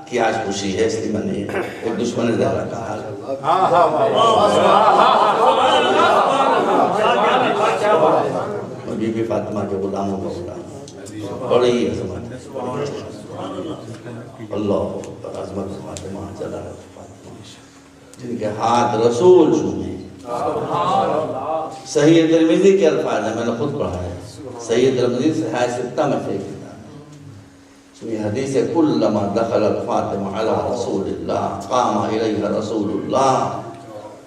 کی آج خوشی ہے، اس لیے میں نے ایک دشمن زہرا کا حال بی بی فاطمہ کے غلاموں کا غلام، بڑی عظمت اللہ عظمت فاطمہ چلا فاطمہ جن کے ہاتھ رسول چھوئے۔ صحیح ترمذی کے الفاظ ہیں، میں نے خود پڑھا ہے، صحیح ترمذی صحیح ستہ میں سے ایک کتاب، یہ حدیث ہے کلما دخلت فاطمہ علی رسول اللہ قام الیہ رسول اللہ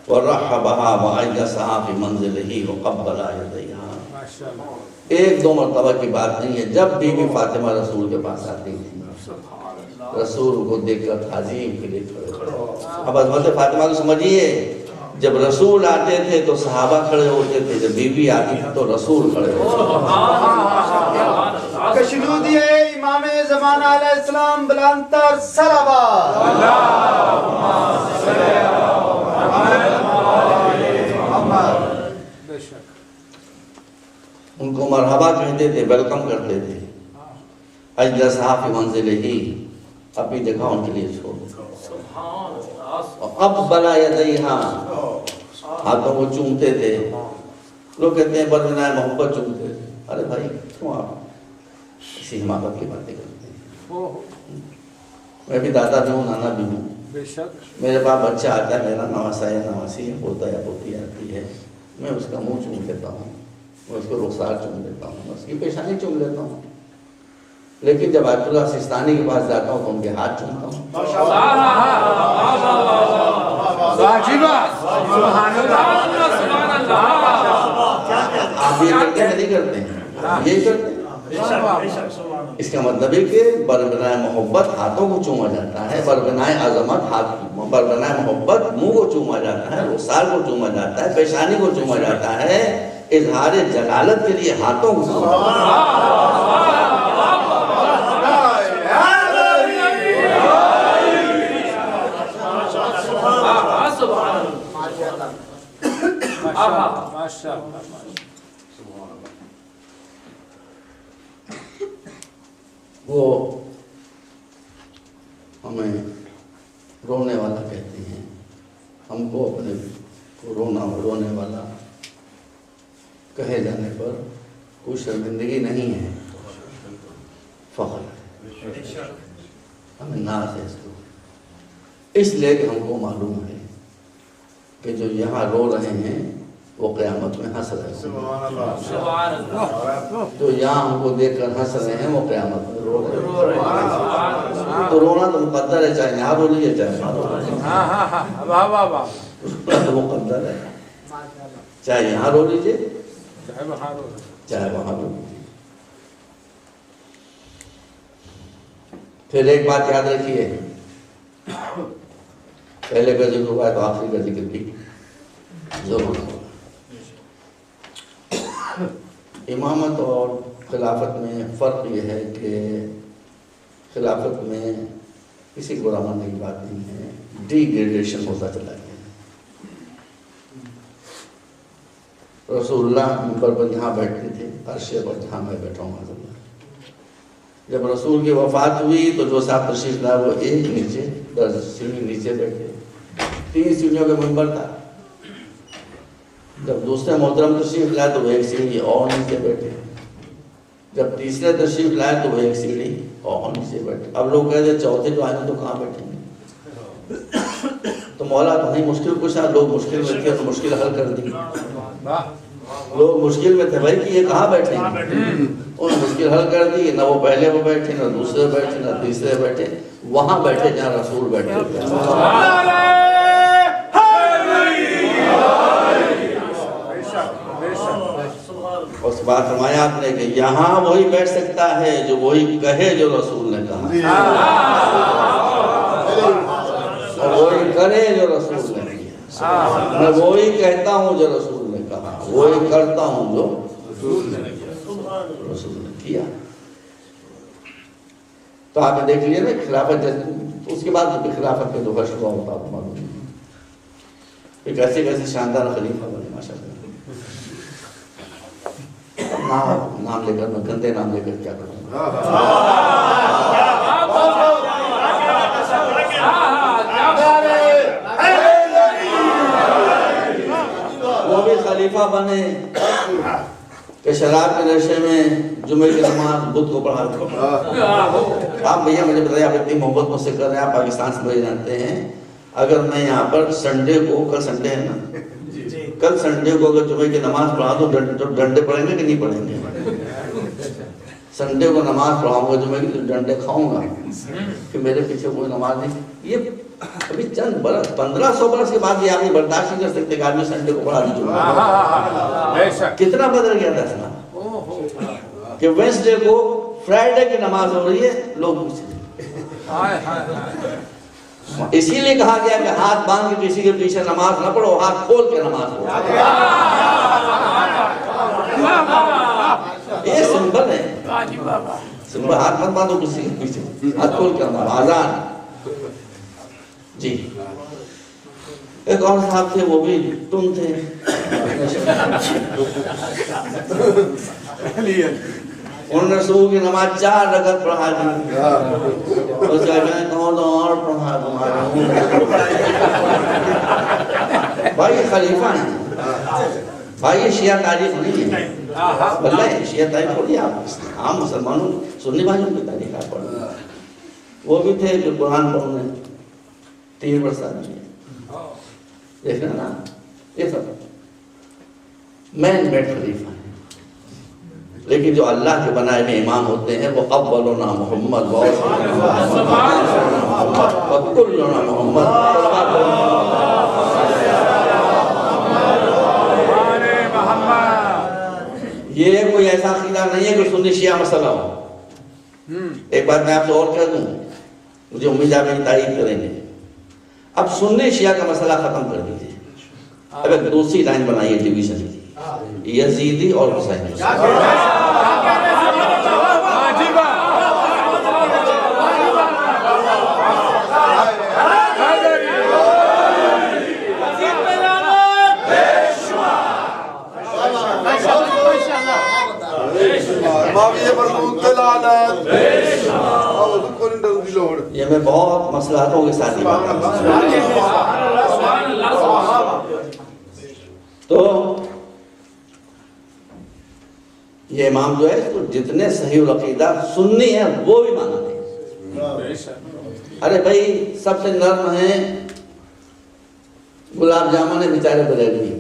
ورحبها وایسعا فی منزلہ وقبل یدیہا. ایک دو مرتبہ کی بات نہیں ہے، جب بی بی فاطمہ رسول کے پاس آتی تھی رسول کو دیکھ کر تعظیم کے لیے کھڑے. اب عظمت فاطمہ کو سمجھیے، جب رسول آتے تھے تو صحابہ کھڑے ہوتے تھے، جب بی بی آتی تھی تو رسول کھڑے ہوتے تھے. کشنودی امام زمانہ علیہ السلام بلندتر صلوات. ان کو مرحبا کہتے تھے، ویلکم کرتے تھے. اجلسہا فی منزلہ، ابھی دیکھا ان کے لیے چھوڑ. وقبل یدیہا، ہاتھوں کو چومتے تھے. لوگ کہتے ہیں بربنائے محبت چومتے تھے. ارے بھائی کیوں آپ اسی حماقت کی باتیں کرتے ہیں؟ میں بھی دادا بھی ہوں، نانا بھی ہوں. میرے پاس بچہ آتا ہے، میرا نواسا یا نواسی ہے، پوتا یا پوتی آتی ہے، میں اس کا منہ چوم لیتا ہوں، میں اس کو رخسار چوم لیتا ہوں، میں اس کی پیشانی چوم لیتا ہوں. لیکن جب آیت اللہ سستانی کے پاس جاتا ہوں تو ان کے ہاتھ چومتا ہوں. آپ یہ کرتے ہیں نہیں کرتے ہیں؟ یہ کرتے ہیں. اس کا مطلب ہے کہ بربنائے محبت ہاتھوں کو چوما جاتا ہے، بربنائے عظمت بربنائے محبت منہ کو چوما جاتا ہے، رخسار کو چوما جاتا ہے، پیشانی کو چوما جاتا ہے. اظہار جلالت کے لیے ہاتھوں کو چوما جاتا ہے. وہ ہمیں رونے والا کہتے ہیں، ہم کو اپنے کو رونے والا کہے جانے پر کوئی شرمندگی نہیں ہے، فخر ہے، ہمیں ناز ہے اس کو. اس لیے کہ ہم کو معلوم ہے کہ جو یہاں رو رہے ہیں وہ قیامت میں ہنس رہے ہیں. جو یہاں ہم کو دیکھ کر ہنس رہے ہیں وہ قیامت میں رو رہے ہیں. تو رونا تو مقدر ہے، چاہے یہاں رو لیجیے چاہے وہاں رو لیجیے، تو مقدر ہے. چاہے یہاں رو لیجیے چاہے وہاں رو لیجیے. پھر ایک بات یاد رکھیے، پہلے کا ذکر ہوا ہے تو آخری کا ذکر بھی ضرور ہوگا. امامت اور خلافت میں فرق یہ ہے کہ خلافت میں کسی کو برا ماننے کی بات نہیں ہے، ڈی گریڈیشن ہوتا چلا گیا. رسول اللہ منبر پر جہاں بیٹھتے تھے، عرشے پر جہاں میں بیٹھا ہوں حضرت. جب رسول کی وفات ہوئی تو جو صاحب تشریف لائے وہ ایک نیچے 10 سیڑھی نیچے بیٹھے، 3 سیڑھیوں کا منبر تھا. جب دوسرے محترم تشریف لائے تو وہ ایک سیڑھی اور نیچے بیٹھے. جب تیسرے تشریف لائے تو وہ ایک سیڑھی اور نیچے بیٹھے. اب لوگ کہتے ہیں چوتھے جو آئے تو کہاں بیٹھیں گے؟ تو مولا تو نہیں مشکل پوچھا، لوگ مشکل میں تھے تو مشکل حل کر دی. لوگ مشکل میں تھے بھائی کہ یہ کہاں بیٹھے ہیں، انہوں نے مشکل حل کر دی. نہ وہ پہلے وہ بیٹھے، نہ دوسرے بیٹھے، نہ تیسرے بیٹھے، وہاں بیٹھے جہاں رسول بیٹھے تھے. اس بات فرمایا آپ نے کہ یہاں وہی بیٹھ سکتا ہے جو وہی کہے جو رسول نے کہا، اور وہی کرے جو رسول نے کیا. میں وہی کہتا ہوں جو رسول نے کہا، وہی کرتا ہوں جو رسول نے کیا. تو آپ نے دیکھ لیا نا خلافت، اس کے بعد خلافت کے جو غش ہوا ہوتا آپ کو معلوم ہے. ایک ایسے کیسے شاندار خلیفہ بنے ماشاء اللہ. نام لے کر میں گندے نام لے کر کیا کروں گا. وہ بھی خلیفہ بنے کہ شراب کے نشے میں جمعے کی نماز بدھ کو پڑھا. آپ بھیا مجھے بتائیے، آپ اتنی محبت مجھ سے کر رہے ہیں، آپ پاکستان سے مجھے جانتے ہیں. اگر میں یہاں پر سنڈے کو، کل سنڈے ہے نا، کل سنڈے کو اگر جمعے کی نماز پڑھا تو ڈنڈے پڑیں گے کہ نہیں پڑیں گے؟ سنڈے کو نماز پڑھاؤں گا جمعے کی تو ڈنڈے کھاؤں گا کہ میرے پیچھے کوئی نماز نہیں. یہ ابھی چند برس 1500 برس کے بعد یہ آگے برداشت نہیں کر سکتے کہ آدمی سنڈے کو پڑھا دیجیے. کتنا بدل گیا تھا اسلام کہ ویسڈے کو فرائیڈے کی نماز ہو رہی ہے لوگ پوچھتے. اسی لیے کہا گیا کہ ہاتھ باندھ کے کسی کے پیچھے نماز نہ پڑھو, ہاتھ کھول کے نماز پڑھو. یہ سمبل ہے, سمبل. ہاتھ مت باندھو کسی کے پیچھے, ہاتھ کھول کے نماز. آزان جی. ایک اور صاحب تھے, وہ بھی تم تھے, انہوں نے صبح کی نماز 4 رکعت پڑھا دی. اس کا کہیں کون اور پڑھا تمہارے بھائی, یہ خلیفہ ہیں بھائی, یہ شیعہ تاریخ نہیں ہے. بلکہ شیعہ تاریخ پڑھیے آپ, عام مسلمانوں سنی بھائیوں کی تاریخ آپ پڑھیں. وہ بھی تھے جو قرآن پڑھنے 3 برس آدمی ہے. دیکھنا نا, یہ سب مین میڈ خلیفہ ہیں. لیکن جو اللہ کے بنائے ہوئے امام ہوتے ہیں وہ اولنا محمد وکلنا محمد. یہ کوئی ایسا عقیدہ نہیں ہے کہ سنی شیعہ مسئلہ ہو. ایک بات میں آپ سے اور کہہ دوں, مجھے امید ہے میری تعریف کریں گے. اب سنی شیعہ کا مسئلہ ختم کر دیجیے. اب ایک دوسری لائن بنائیے ڈویژن کی, یزیدی اور حسینی. یہ میں بہت مصلحتوں کے ساتھ تو یہ امام جو ہے جتنے صحیح العقیدہ سنی ہیں وہ بھی مانتے ہیں. ارے بھائی سب سے نرم ہیں گلاب جامن ہے بیچارے بریلوی,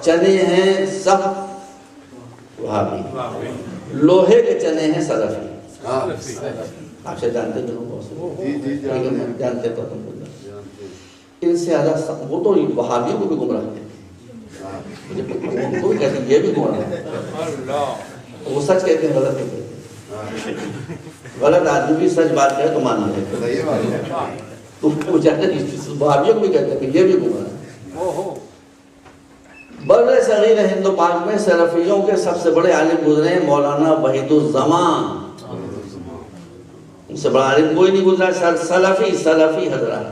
چنے ہیں سخت وہابی, لوہے کے چنے ہیں سلفی. آپ سے جانتے ہیں جانتے تو تم ان سے زیادہ وہ تو وہابیوں کو بھی گمراہ کرتے ہیں, یہ بھی گمراہ ہے. وہ سچ کہتے ہیں غلط کہتے ہیں. غلط آدمی بھی سچ بات کہے تو مان لے. وہابیوں کو بھی کہتے ہیں کہ یہ بھی گمراہ ہے. بر صغیر ہند و پاک میں سلفیوں کے سب سے بڑے عالم گزرے ہیں مولانا وحید الزمان. ان سے بڑا عالم کوئی نہیں گزرا. سلفی حضرات.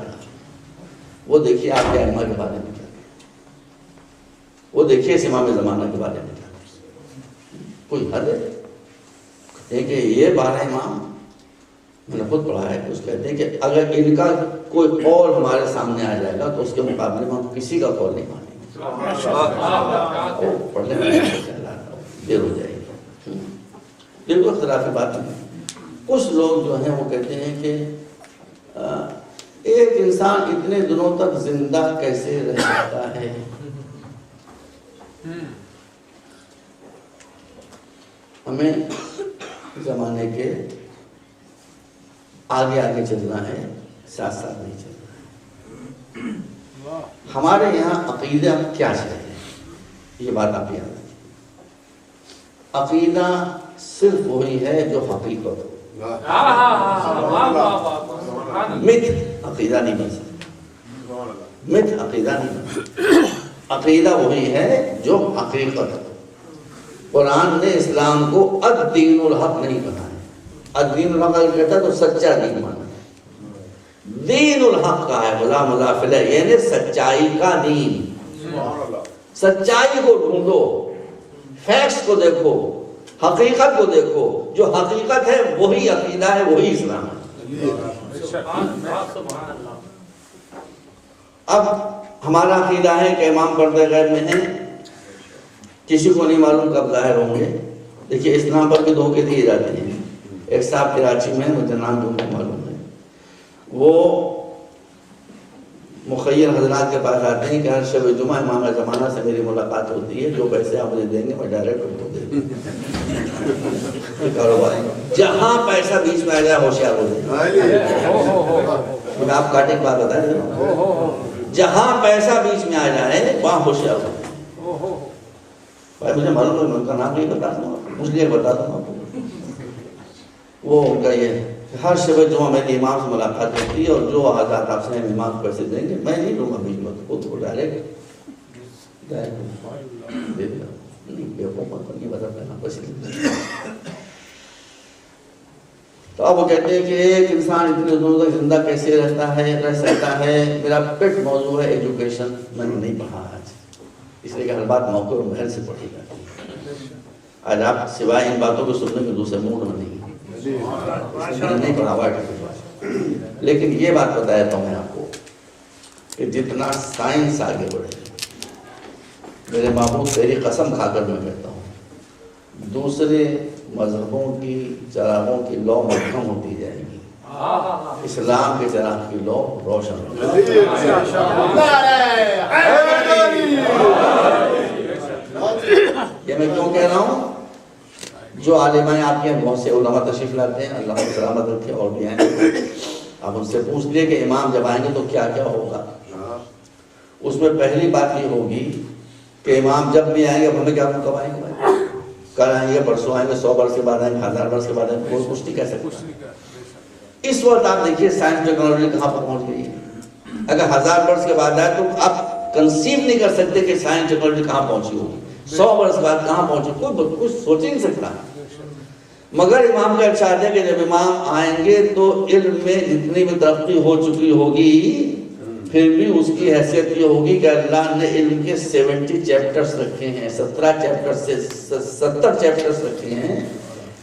وہ دیکھیے آپ کے ائمہ کے بارے میں, وہ دیکھیے اس امام زمانہ کے بارے میں کوئی حد ہے کہ یہ 12 امام میں نے خود پڑھا ہے. کچھ کہتے ہیں کہ اگر ان کا کوئی قول ہمارے سامنے آ جائے گا تو اس کے مقابلے میں ہم کسی کا قول نہیں مانیں گے. پڑھنے میں دیر ہو جائے گی. بالکل اختلافی بات نہیں. کچھ لوگ جو ہیں وہ کہتے ہیں کہ ایک انسان اتنے دنوں تک زندہ کیسے رہ سکتا ہے. ہمیں زمانے کے آگے آگے چلنا ہے, ساتھ ساتھ نہیں چلنا ہے. ہمارے یہاں عقیدہ کیا چاہیے یہ بات آپ یاد رکھیں. عقیدہ صرف وہی ہے جو حقیقت ہو. مت عقیدہ نہیں بن سکتا. مت عقیدہ نہیں بن سکتا. عقیدہ وہی ہے جو حقیقت ہے. قرآن نے اسلام کو الدین الحق نہیں کہا ہے. الدین الحق کہتا ہے تو سچا دین مانا. دین الحق کا ہے بلا مضاف الیہ, یعنی سچائی کا دین. سچائی کو ڈھونڈو, فیکٹس کو دیکھو, حقیقت کو دیکھو. جو حقیقت ہے وہی عقیدہ ہے, وہی اسلام ہے. اب ہمارا عقیدہ ہے کہ امام پردہ غیب میں ہیں, کسی کو نہیں معلوم کب ظاہر ہوں گے. دیکھیے اسلام پر بھی دھوکے دیے جاتے ہیں. ایک صاحب کراچی میں, مجھے نام جو معلوم ہے, وہ مخیر حضرات کے پاس آتے ہیں کہ ہر شب جمعہ امام زمانہ سے میری ملاقات ہوتی ہے، جو پیسے آپ مجھے دیں گے میں ڈائریکٹ ان کو دے دوں گا۔ کاروبار جہاں پیسہ بیچ میں آ جائے ہوشیار ہو جائے۔ آپ کاٹے کی بات بتائیں، جہاں پیسہ بیچ میں آ جائے وہاں ہوشیار ہو جائے۔ بھائی مجھے معلوم ہے، میں ان کا نام نہیں بتا دوں گا، اس لیے بتا دوں گا۔ وہ ان کا یہ ہر شب جمعہ میری امام سے ملاقات ہوتی ہے، اور جو حضرات آپ سے امام کو پیسے دیں گے میں نہیں دوں گا بیچ میں، خود کو ڈائریکٹ دے دیا۔ نہیں بے حکومت کو نہیں بتا۔ تو اب وہ کہتے ہیں کہ ایک انسان اتنے دنوں تک زندہ کیسے رہ سکتا ہے۔ میرا پیٹ موضوع ہے ایجوکیشن، میں نے نہیں پڑھا آج، اس لیے کہ ہر بات موقع اور محل سے پڑھی جاتی ہے۔ آج آپ سوائے ان باتوں کو سننے کے دوسرے موڈ میں نہیں، نہیں پڑھا ہوا ہے۔ لیکن یہ بات بتایا تھا میں آپ کو کہ جتنا سائنس آگے بڑھے، میرے محبوب تیری قسم کھا کر میں کہتا ہوں، دوسرے مذہبوں کی چراغوں کی لو محکم ہوتی جائے گی، اسلام کے چراغ کی لو روشن ہوگی۔ یہ میں کیوں کہہ رہا ہوں؟ جو عالمائیں آپ کے بہت سے علماء تشریف لاتے ہیں، اللہ کو سلامت رکھے، اور بھی آئیں، آپ ان سے پوچھ لیے کہ امام جب آئیں گے تو کیا کیا ہوگا۔ اس میں پہلی بات یہ ہوگی کہ امام جب بھی آئیں گے ہمیں کیا کب آئیں گے، کل آئیں گے، پرسوں آئیں گے، 100 برس کے بعد آئیں گے، 1000 برس کے بعد آئیں گے، کوئی کچھ نہیں کہہ سکتا۔ اس وقت آپ دیکھیے سائنس ٹیکنالوجی کہاں پر پہنچ گئی ہے۔ اگر 1000 برس کے بعد آئے تو آپ کنسیو نہیں کر سکتے کہ سائنس ٹیکنالوجی کہاں پہنچی ہوگی، 100 برس کے بعد کہاں پہنچی، کوئی کچھ سوچ ہی نہیں سکتا۔ مگر امام کا ارشاد ہے کہ جب امام آئیں گے تو علم میں جتنی بھی ترقی ہو چکی ہوگی، پھر بھی اس کی حیثیت یہ ہوگی کہ اللہ نے علم کے 70 چیپٹرز رکھے ہیں، 17 چیپٹر سے 70 چیپٹرز رکھے ہیں،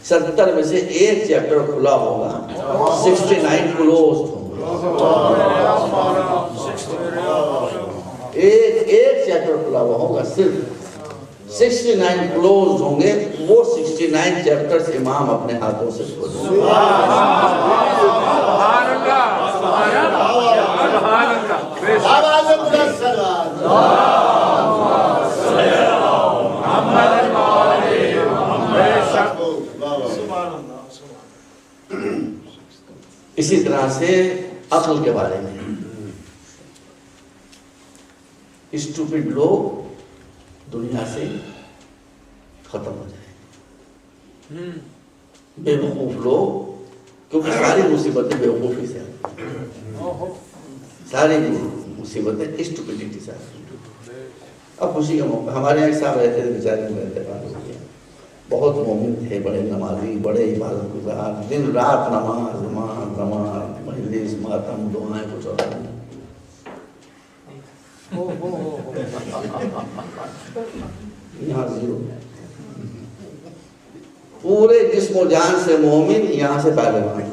70 میں سے ایک چیپٹر کھلا ہوگا، 69 کلوزڈ ہوں گے۔ ایک چیپٹر کھلا ہوا ہوگا، صرف 69 کلوز ہوں گے، وہ 69 چیپٹرز امام اپنے ہاتھوں سے کھولیں گے۔ اسی طرح سے عقل کے بارے میں اسٹوپڈ لوگ دنیا سے ختم ہو جائیں، بے وقوف لوگ، کیونکہ ساری مصیبتیں بے وقوفی سے آتی ہیں، ساری مصیبتیں اسٹوپڈیٹی سے آتی ہیں۔ اب خوشی کا موقع، ہمارے یہاں ایک صاحب رہتے تھے، بیچارے میں رہتے ہیں، بہت مومن تھے، بڑے نمازی، بڑے عبادت گزار، دن رات نماز مجلس ماتم دعائیں، کچھ اور نہیں۔ یہاں زیرو، پورے جسم و جان سے مومن، یہاں سے پہلوان،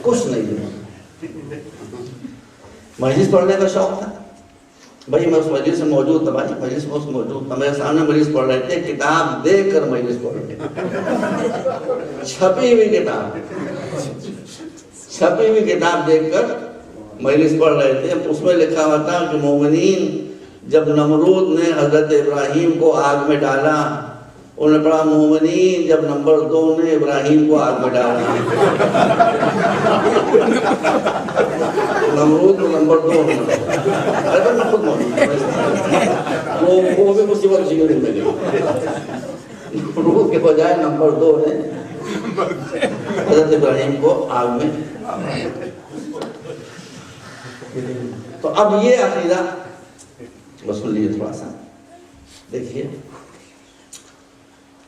کچھ نہیں۔ مجلس پڑھنے کا شوق تھا، بھائی میں اس مجلس میں موجود تھا، بھائی مجلس میں اس موجود تھا، میرے سامنے مجلس پڑھ رہے تھے، کتاب دیکھ کر مجلس پڑھ رہے تھے، چھپی ہوئی کتاب دیکھ کر مجلس پڑھ رہے تھے۔ اس میں لکھا ہوا تھا کہ مومنین، جب نمرود نے حضرت ابراہیم کو آگ میں ڈالا، انہوں نے پڑھا مومنین جب نمبر 2 نے ابراہیم کو آگ میں ڈالا، نمرود نمبر 2 وہ بھی مصیبت اسی کے دن میں گئی، نمرود کے بجائے نمبر 2 نے حضرت ابراہیم کو آگ میں۔ تو اب یہ عقیدہ سن لیجیے تھوڑا سا، دیکھیے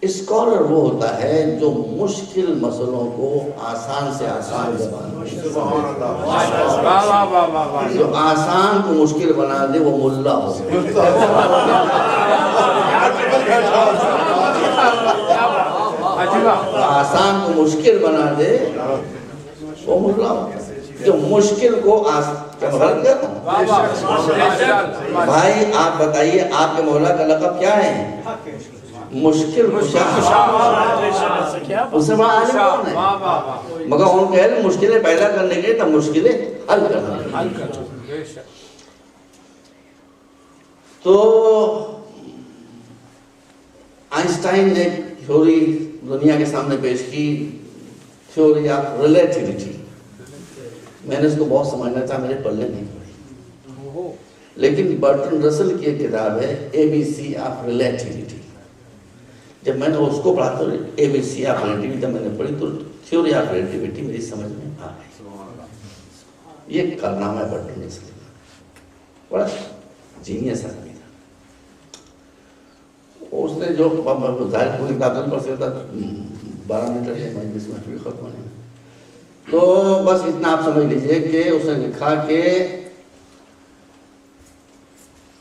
اسکالر وہ ہوتا ہے جو مشکل مسئلوں کو آسان سے آسان زبان میں، جو آسان کو مشکل بنا دے وہ ملا ہو، آسان کو مشکل بنا دے وہ ملا ہو، جو مشکل کو بھائی آپ بتائیے آپ کے مولا کا لقب کیا ہے؟ مشکل کشا۔ اس سے بڑا عالم کون ہے؟ واہ واہ واہ مگر ان کے علم مشکلیں پیدا کرنے کے تب مشکلیں حل کرنے کے حل کر بے شک تو آئنسٹائن نے تھیوری دنیا کے سامنے پیش کی، تھیوری آف ریلیٹیوٹی. میں نے اس کو بہت سمجھنا تھا، میرے پلے نہیں پڑی. لیکن برٹن رسل کی ایک کتاب ہے ABC آف ریلیٹیوٹی. جب میں نے اس کو پڑھا تو ABC آف ریلیٹیوٹی جب میں نے پڑھی تو تھیوری آف ریلیٹیوٹی میری سمجھ میں آ گئی. یہ کارنامہ ہے برٹن رسل کا، بڑا جینیس آدمی تھا. اس نے جو ظاہر پوری کتاب پڑھ سکتا 12 منٹ مجلس میں ختم ہونے میں. تو بس اتنا آپ سمجھ لیجئے کہ اس نے لکھا کہ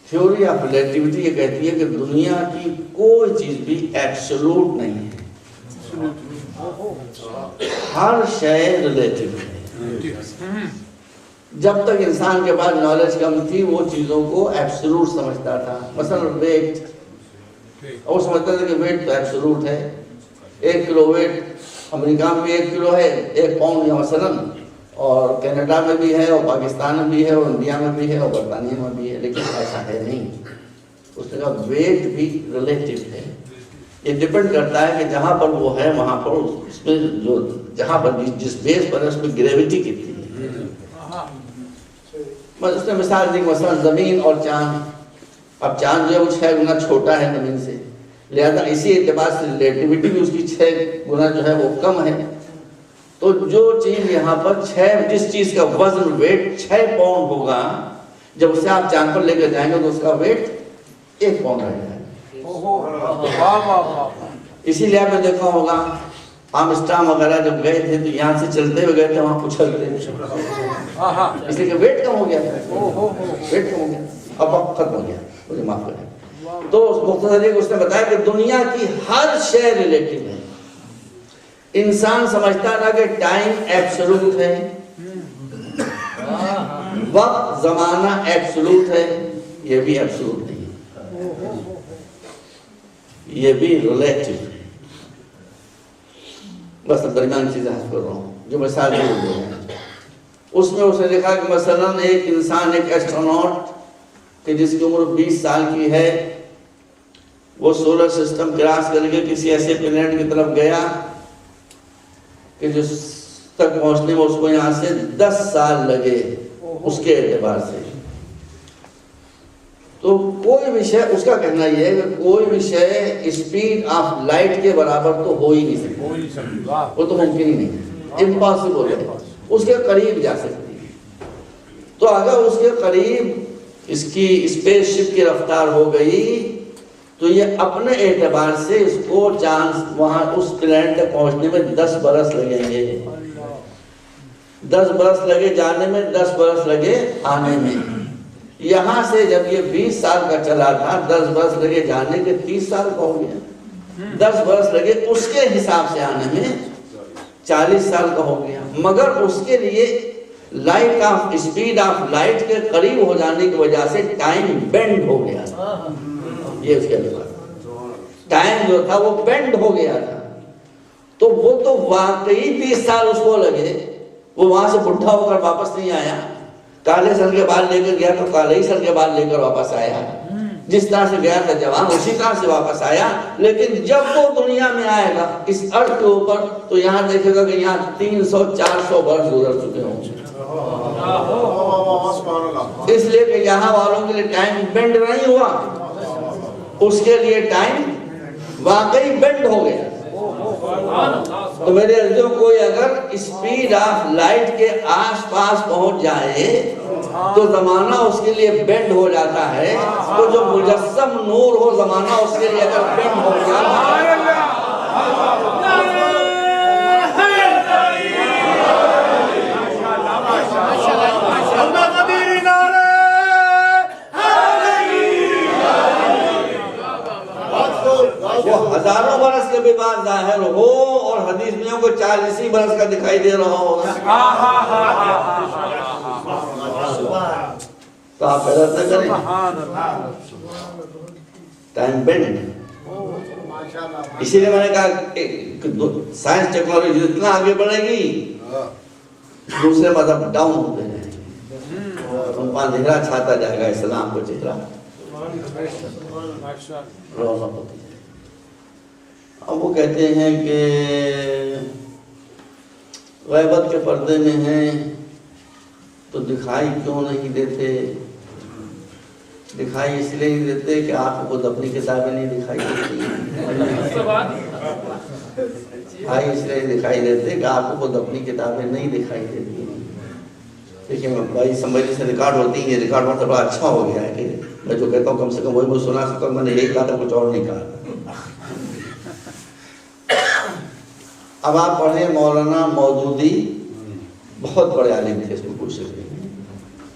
تھیوری آف ریلیٹیوٹی یہ کہتی ہے کہ دنیا کی کوئی چیز بھی ایبسولوٹ نہیں ہے، ہر شے ریلیٹیو ہے. جب تک انسان کے پاس نالج کم تھی وہ چیزوں کو ایبسولوٹ سمجھتا تھا. مثلا ویٹ، وہ سمجھتا تھا کہ ویٹ تو ایبسولوٹ ہے. 1 کلو ویٹ امریکہ میں بھی 1 کلو ہے، 1 پاؤنڈ یا مثلاً، اور کینیڈا میں بھی ہے، اور پاکستان میں بھی ہے، اور انڈیا میں بھی ہے، اور برطانیہ میں بھی ہے. لیکن ایسا ہے نہیں. اس نے کہا ویٹ بھی ریلیٹیو ہے. یہ ڈپینڈ کرتا ہے کہ جہاں پر وہ ہے وہاں پر اس میں جو جہاں پر جس بیس پر ہے اس میں گریویٹی کتنی ہے. اس نے مثال دی مثلا زمین اور چاند. اب چاند جو ہے وہ 6 گنا چھوٹا ہے زمین سے، لہذا اسی اعتبار سے ریلیٹیوٹی بھی اس کی 6 گنا جو ہے وہ کم ہے. تو جو چیز یہاں پر جس چیز کا وزن ویٹ 6 پاؤنڈ ہوگا، جب اسے آپ چاند پر لے کر جائیں گے تو اس کا ویٹ 1 پاؤنڈ رہ جائے گا. اسی لیے آپ نے دیکھا ہوگا آمسٹرام وغیرہ جب گئے تھے تو یہاں سے چلتے ہوئے گئے تھے، وہاں اچھلتے اس لیے کہ ویٹ کم ہو گیا تھا. ویٹ کم ہو گیا، اب ختم ہو گیا. مجھے معاف کریں. تو مختصر اس نے بتایا کہ دنیا کی ہر شے ریلیٹیو ہے. انسان سمجھتا تھا کہ ٹائم ایبسولوٹ ہے، وقت زمانہ ایبسولوٹ ہے. یہ بھی ایبسولوٹ نہیں ہے، یہ بھی ریلیٹیو ہے. بس درمیان چیزیں حاصل کر رہا ہوں جو مثال دے رہے ہیں. اس میں اس نے لکھا کہ مثلا ایک انسان، ایک ایسٹروناٹ کہ جس کی عمر 20 سال کی ہے، وہ سولر سسٹم کراس کر کے کسی ایسے پلانٹ کی طرف گیا کہ جس تک پہنچنے میں اس کو یہاں سے 10 سال لگے اس کے اعتبار سے. تو کوئی بھی شے، اس کا کہنا یہ ہے کہ کوئی بھی شے اسپیڈ آف لائٹ کے برابر تو ہو ہی نہیں سکتی. وہ تو ممکن ہی نہیں ہے، امپاسبل ہے. اس کے قریب جا سکتی ہے. تو اگر اس کے قریب اس کی اسپیس شپ کی رفتار ہو گئی تو یہ اپنے اعتبار سے اس کو چاند وہاں اس پلانٹ تک پہنچنے میں 10 برس لگیں گے. 10 برس لگے جانے میں، 10 برس لگے آنے میں. یہاں سے جب یہ 20 سال کا چلا تھا، 10 برس لگے جانے کے 30 سال کا ہو گیا. 10 برس لگے اس کے حساب سے آنے میں 40 سال کا ہو گیا. مگر اس کے لیے light of speed of light کے قریب ہو جانے کی وجہ سے ٹائم بینڈ ہو گیا. یہ اس کے ٹائم جو تھا وہ بینڈ ہو گیا تھا. تو وہ تو واقعی 20 سال اس کو لگے. وہ وہاں سے بڈھا ہو کر واپس نہیں آیا. کالے سر کے بال لے کر گیا تو کالے ہی سر کے بال لے کر واپس آیا. جس طرح سے گیا تھا جوان اسی طرح سے واپس آیا. لیکن جب وہ دنیا میں آئے گا اس ارتھ کے اوپر تو یہاں دیکھے گا کہ یہاں 300-400 برس گزر چکے ہوں گے. اس لیے کہ یہاں والوں کے لیے ٹائم بینڈ نہیں ہوا، اس کے لیے ٹائم واقعی بینڈ ہو گیا. تو میرے عزیزوں، کوئی اگر اسپیڈ آف لائٹ کے آس پاس پہنچ جائے تو زمانہ اس کے لیے بینڈ ہو جاتا ہے. تو جو مجسم نور ہو زمانہ اس کے لیے اگر بینڈ ہو جائے وہ ہزاروں برس کے بھی بعد ظاہر ہو اور حدیث میں کو 40 برس کا دکھائی دے رہا ہوگا تو آپ حیرت نہ کریں. ٹائم بینڈ اسی لیے میں نے کہا کہ سائنس ٹیکنالوجی جتنا آگے بڑھے گی دوسرے مذہب ڈاؤن ہوتے ہیں، ان کا اندھیرا چھاتا جائے گا، اسلام کو چہرہ رونق ہوتی ہے۔ اب وہ کہتے ہیں کہ غیبت کے پردے میں ہیں تو دکھائی کیوں نہیں دیتے؟ دکھائی اس لیے نہیں دیتے کہ آپ کو اپنی کتابیں نہیں دکھائی دیتی، دکھائی اس لیے دکھائی دیتے کہ آپ کو اپنی کتابیں نہیں دکھائی دیتی۔ دیکھیں بھائی سمجھنے سے ریکارڈ ہوتی ہیں، یہ ریکارڈ ہوتا بڑا اچھا ہو گیا ہے کہ میں جو کہتا ہوں کم سے کم وہی مجھے سنا سکتا ہوں، میں نے یہی کہا تھا، کچھ اور نہیں کہا۔ اب آپ پڑھیں مولانا مودودی، بہت بڑے عالم تھے، اس میں پوچھ سکتے ہیں،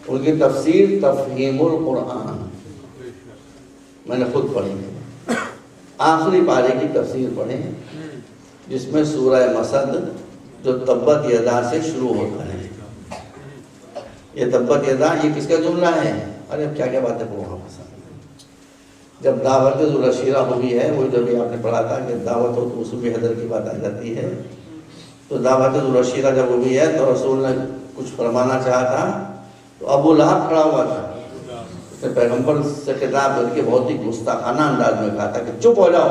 ان کی تفسیر تفہیم القرآن میں نے خود پڑھی ہے، آخری پارے کی تفسیر پڑھیں جس میں سورہ مسد جو تبت یدا سے شروع ہوتا ہے۔ یہ تبت یدا یہ کس کا جملہ ہے؟ ارے اب کیا کیا باتیں پڑھوں جب دعوت ذوالشیرہ ہوئی ہے، وہ جب آپ نے پڑھا تھا کہ دعوت ہو تو اس میں حیدر کی بات آ جاتی ہے، تو دعوت ذوالشیرہ جب ہوئی ہے تو رسول نے کچھ فرمانا چاہا تھا تو ابو لہب کھڑا ہوا تھا، اس نے پیغمبر سے خطاب کر کے بہت ہی گستاخانہ انداز میں کہا تھا کہ چپ ہو جاؤ،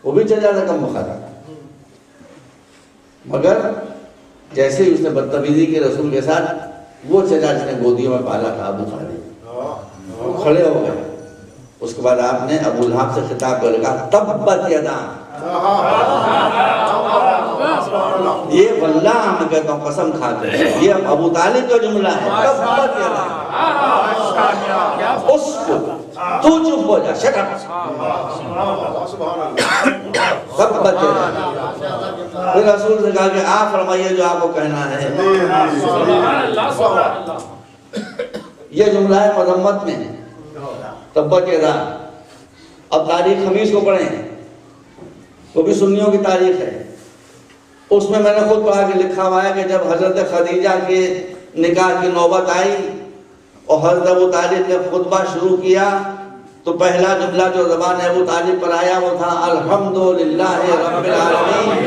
وہ بھی چل جاتا کم بخارا، مگر جیسے ہی اس نے بدتمیزی کے رسول کے ساتھ وہ چچا جس نے گودیوں میں پالا تھا ابو طالب، وہ کھڑے ہو گئے۔ اس کے بعد آپ نے ابو لہب سے خطاب کر کہا تبت یدا، یہ واللہ میں کہتا ہوں قسم کھا کے یہ ابو طالب کا جملہ ہے، تبت یدا، اس کو تو چپ ہو جا، شٹ اپ، تبت یدا۔ پھر رسول سے کہا کہ آپ فرمائیے جو آپ کو کہنا ہے۔ یہ جملہ ہے مذمت میں، تبت یدا۔ اب تاریخ خمیس کو پڑھیں، وہ بھی سنیوں کی تاریخ ہے، اس میں نے خود پڑھا کہ لکھا ہوا ہے کہ جب حضرت خدیجہ کے نکاح کی نوبت آئی اور حضرت ابو طالب نے خطبہ شروع کیا تو پہلا جملہ جو زبان ابو طالب پر آیا وہ تھا الحمدللہ رب العالمین۔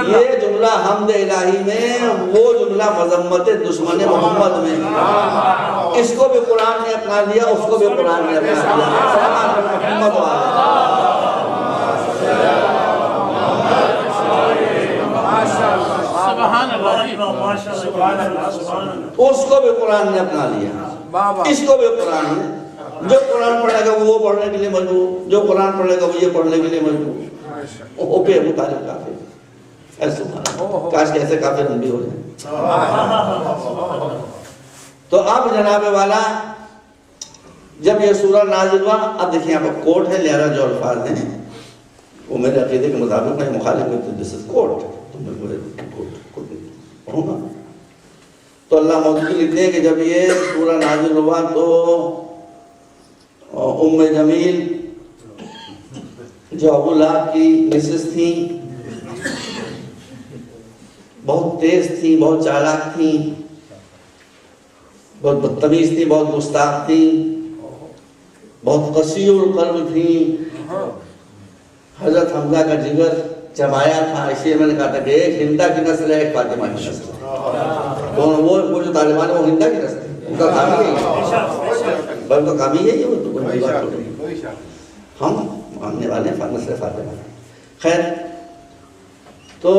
یہ جملہ حمد الہی میں، وہ جملہ مذمت دشمن محمد میں، اس کو بھی قرآن نے اپنا لیا، اس کو بھی قرآن نے اپنا لیا۔ اس کو بھی قرآن نے اپنا لیا، اس کو بھی قرآن نے، جو قرآن پڑھے گا وہ پڑھنے کے لیے مجبور، جو قرآن پڑھے گا وہ یہ پڑھنے کے لیے مجبور۔ وہ پہ ابو طالب کافر، ایسے کاش کہ ایسے کافر ہم بھی ہو جائیں۔ تو اب جناب والا جب یہ سورہ نازل ہوا، اب دیکھیں یہاں پر کوٹ ہے، لہذا جو الفاظ ہیں وہ میرے عقیدے کے مطابق میں مخالف میں تو دس از کوٹ، تو میں پڑھوں گا۔ تو اللہ موجود لکھتے ہیں کہ جب یہ سورہ نازل ہوا تو ام جمیل جو ابو لہب کی مسز تھیں، بہت تیز تھی، بہت چالاک تھی، بہت بدتمیز تھی، بہت گستاخ تھی، بہت قسیع القلب تھی، حضرت حمزہ کا جگر چبایا تھا۔ اس لیے میں نے کہا تھا کہ ایک ہندا کی نسل ہے، ایک فاطمہ کی نسل ہے، وہ جو طالبان ہے وہ ہندا کی نسل ہے، ان کا کام ہی ہے، بل تو کام ہی ہے، وہ تو کوئی بات نہیں، ہم ماننے والے ہیں نسل فاطمہ۔ خیر، تو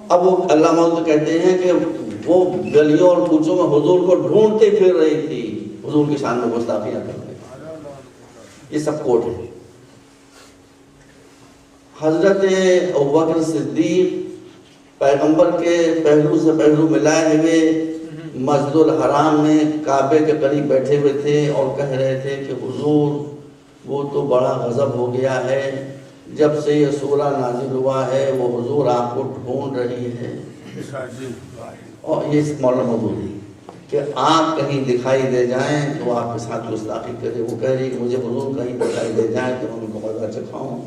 اب وہ اللہ موجود کہتے ہیں کہ وہ گلیوں اور کوچوں میں حضور کو ڈھونڈتے پھر رہی تھی، حضور کی شان میں گستاخیاں کر رہی تھی۔ یہ سب کوٹ ہے۔ حضرت ابوبکر صدیق پیغمبر کے پہلو سے پہلو ملائے ہوئے مسجد الحرام میں کعبے کے قریب بیٹھے ہوئے تھے اور کہہ رہے تھے کہ حضور وہ تو بڑا غضب ہو گیا ہے، جب سے یہ سورہ نازل ہوا ہے وہ حضور آپ کو ڈھونڈ رہی ہے۔ اور یہ مولانا موجود ہے کہ آپ کہیں دکھائی دے جائیں تو آپ کے ساتھ گستاخی کرے۔ وہ کہہ رہی کہ مجھے حضور کہیں دکھائی دے جائیں تو میں ان کو مزہ چکھاؤں،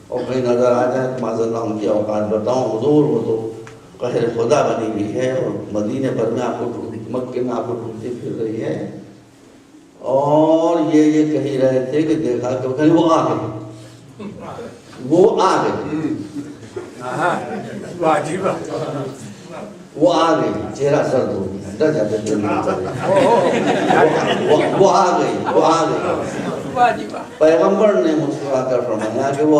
اور کہیں نظر آ جائے تو معاذ اللہ ان کی اوقات بتاؤں۔ حضور وہ تو قہر خدا بنی ہوئی ہے اور مدینے پر میں آپ کو مکے میں آپ کو ڈھونڈتی پھر رہی ہے، اور یہ کہی رہے تھے کہ دیکھا کہ وہ آ گئے، وہ آ گئے، واجب وہ آ گئی، چہرہ سرد ہو گیا، ڈر جاتے تھے وہ آ گئی، وہ آ گئی۔ پیغمبر نے مسکرا کر فرمایا کہ وہ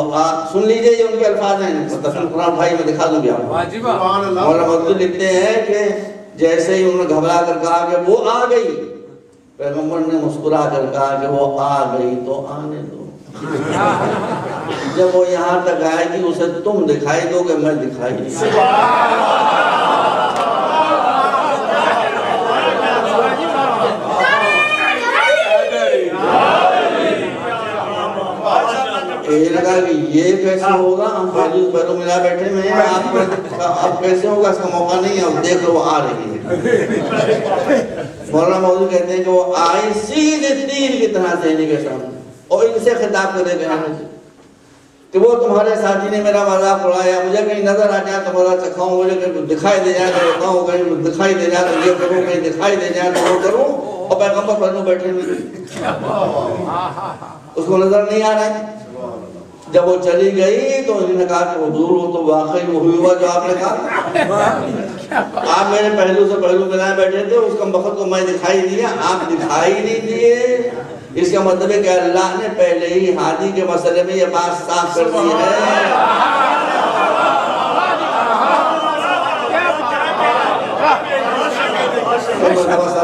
سن لیجئے، یہ ان کے الفاظ ہیں، تفسیر قرآن بھائی میں دکھا دوں گا۔ مولانا مودودی لکھتے ہیں کہ جیسے ہی انہوں نے گھبرا کر کہا کہ وہ آ گئی، پیغمبر نے مسکرا کر کہا کہ وہ آ گئی تو آنے دو، جب وہ یہاں تک آئے گی اسے تم دکھائی دو کہ میں دکھائی نہیں۔ یہ لگا کہ یہ کیسے ہوگا، ہم پہلو ملا بیٹھے میں ہیں، آپ کیسے ہوگا اس کا موقع نہیں ہے، اب دیکھ لو وہ آ رہی ہے۔ مولانا مودودی کہتے ہیں کہ وہ آئی سیدھے تیر کی طرح سے انہیں کے سامنے، اور ان سے خطاب کرے گئے کہ وہ تمہارے ساتھی نے میرا مذاق اڑایا، مجھے کہیں نظر آ جائے تو مذاق چکھاؤں، مجھے کہیں دکھائی دے جائے تو رکھاؤں، کہیں دکھائی دے جائے تو یہ کروں، کہیں دکھائی دے جائے تو وہ کروں، اور پیغمبر پہلو بیٹھے ہوئے، اس کو نظر نہیں آ رہا ہے۔ جب وہ چلی گئی تو انہوں نے کہا کہ حضور وہ تو واقعی وہ ہوئی ہوا جو آپ نے کہا، آپ میرے پہلو سے پہلو ملائے بیٹھے تھے، اس کا وقت کو میں دکھائی دیا، آپ دکھائی نہیں دیے، اس کا مطلب ہے کہ اللہ نے پہلے ہی ہادی کے مسئلے میں یہ بات صاف کر دی ہے۔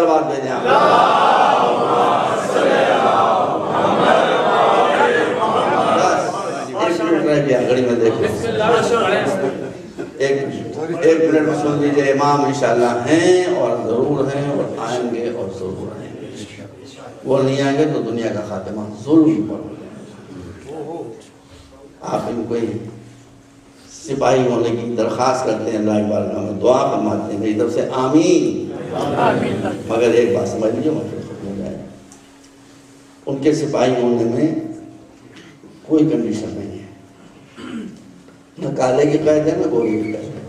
بات بھیجیں گھڑی میں دیکھیں، ایک منٹ میں سن لیجئے، امام انشاءاللہ ہیں اور ضرور ہیں اور آئیں گے اور ضرور آئیں گے، وہ نہیں آئیں گے تو دنیا کا خاتمہ ظلم پر۔ آپ ان کو سپاہی ہونے کی درخواست کرتے ہیں، اللہ بارگاہ میں دعا فرماتے ہیں میری طرف سے آمین۔ مگر ایک بات سمجھ لیجیے، مطلب ختم ہو جائے، ان کے سپاہی ہونے میں کوئی کنڈیشن نہیں ہے، نہ کالے کی قید ہے، نہ گوری کی قید ہے،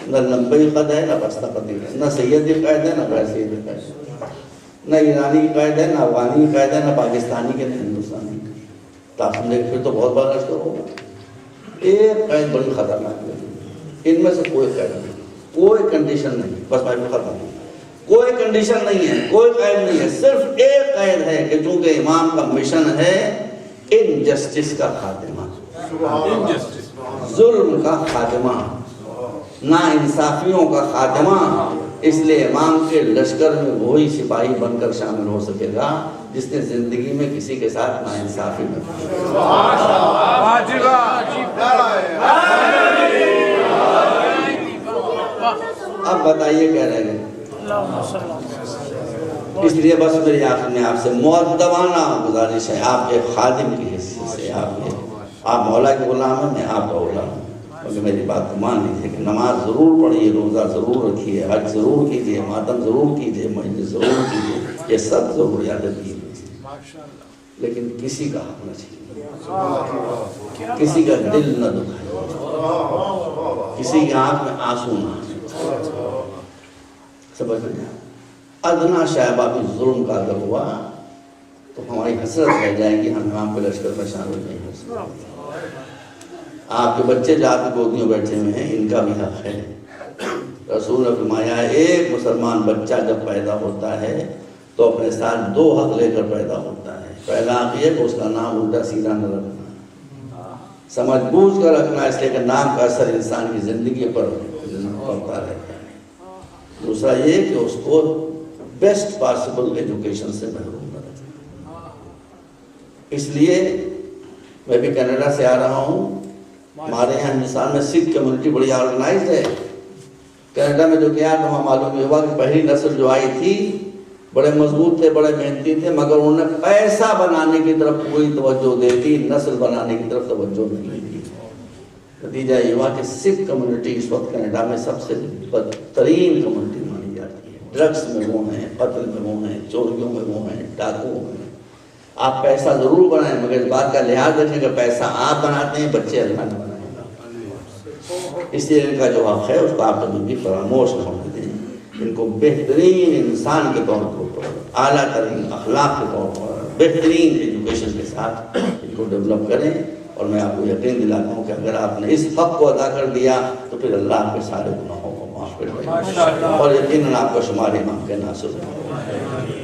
نہ لمبی قد ہے، نہ بستہ قدی ہے، نہ سید کی قید ہے، نہ غیر سید کی قید ہے، نہ ایرانی کی قید ہے، نہ افغانی کی قید ہے، نہ پاکستانی کے، نہ ہندوستانی کی۔ تو آپ سمجھے کہ پھر تو بہت بڑا رشتہ ہوگا۔ ایک قید بڑی خطرناک ہے، ان میں سے کوئی قید نہیں، کوئی کنڈیشن نہیں، بس بھائی میں ختم ہوں، کوئی کنڈیشن نہیں ہے، کوئی قید نہیں ہے، صرف ایک قید ہے کہ چونکہ امام کا مشن ہے انجسٹس کا خاتمہ، ظلم کا خاتمہ، نا انصافیوں کا خاتمہ، اس لیے امام کے لشکر میں وہی سپاہی بن کر شامل ہو سکے گا جس نے زندگی میں کسی کے ساتھ نا انصافی میں اب بتائیے کہہ رہے ہیں، اس لیے بس میری آخر میں آپ سے مؤدبانہ گزارش ہے، آپ کے خادم کی حیثیت سے، آپ مولا کے غلام ہیں، میں آپ کا غلام ہوں، کیونکہ میری بات کو مان لیجیے کہ نماز ضرور پڑھیے، روزہ ضرور رکھیے، حج ضرور کیجیے، ماتم ضرور کیجیے، مجلس ضرور کیجیے، یہ سب ضروریات دین ہیں، لیکن کسی کا حق نہ چھینیے، کسی کا دل نہ دکھائیے، کسی کی آنکھ میں آنسو نہ آئے، سمجھ میں ادنا شائبہ بھی ظلم کا اگر ہوا تو ہماری حسرت رہ جائے گی، ہم امام کے لشکر میں شامل نہیں ہو سکتے۔ آپ کے بچے جو آپ کی گودیوں بیٹھے ہوئے ہیں، ان کا بھی حق ہے۔ رسول نے فرمایا ہے ایک مسلمان بچہ جب پیدا ہوتا ہے تو اپنے ساتھ دو حق لے کر پیدا ہوتا ہے، پہلا حق یہ کہ اس کا نام الٹا سیدھا نہ رکھنا، سمجھ بوجھ کر رکھنا، اس لیے کہ نام کا اثر انسان کی زندگی پر پڑتا رہتا ہے۔ دوسرا یہ کہ اس کو بیسٹ پاسبل ایجوکیشن سے محروم نہ رکھنا۔ اس لیے میں بھی کینیڈا سے آ رہا ہوں، ہمارے یہاں ہندوستان میں سکھ کمیونٹی بڑی آرگنائزڈ ہے۔ کینیڈا میں جو کیا تو وہاں معلوم ہوا کہ پہلی نسل جو آئی تھی بڑے مضبوط تھے، بڑے محنتی تھے، مگر انہوں نے پیسہ بنانے کی طرف کوئی توجہ دے دی، نسل بنانے کی طرف توجہ نہیں دی۔ نتیجہ یہ ہوا کہ سکھ کمیونٹی اس وقت کینیڈا میں سب سے بدترین کمیونٹی مانی جاتی ہے۔ ڈرگس میں وہ ہیں، قتل میں وہ ہیں، چوریوں میں وہ ہیں، ڈاکوؤں میں۔ آپ پیسہ ضرور بنائیں مگر اس بات کا لحاظ رکھیں کہ پیسہ آپ بناتے ہیں، بچے اللہ نے بنائے گا۔ اس لیے ان کا جو حق ہے اس کو آپ کبھی بھی فراموش نہ ہونے دیں، ان کو بہترین انسان کے طور پر اعلیٰ ترین اخلاق کے طور پر بہترین ایجوکیشن کے ساتھ ان کو ڈیولپ کریں، اور میں آپ کو یقین دلاتا ہوں کہ اگر آپ نے اس حق کو ادا کر دیا تو پھر اللہ آپ کے سارے گناہوں کو معاف کر دے گا، اور یقیناً آپ کا شمار امام کے ناصر ہے۔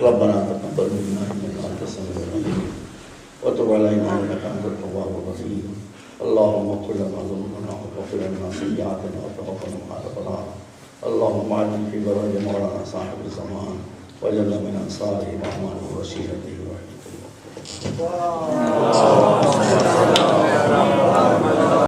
ربنا تقبل منا انك انت السميع العليم وتب علينا انك انت التواب الرحيم اللهم اغفر لنا ذنوبنا وغفر لنا سيئاتنا وتوفنا مع الابرار اللهم اجعلنا في برد مولانا صاحب الزمان واجعلنا من انصاره واعماله وسيلته ورحمته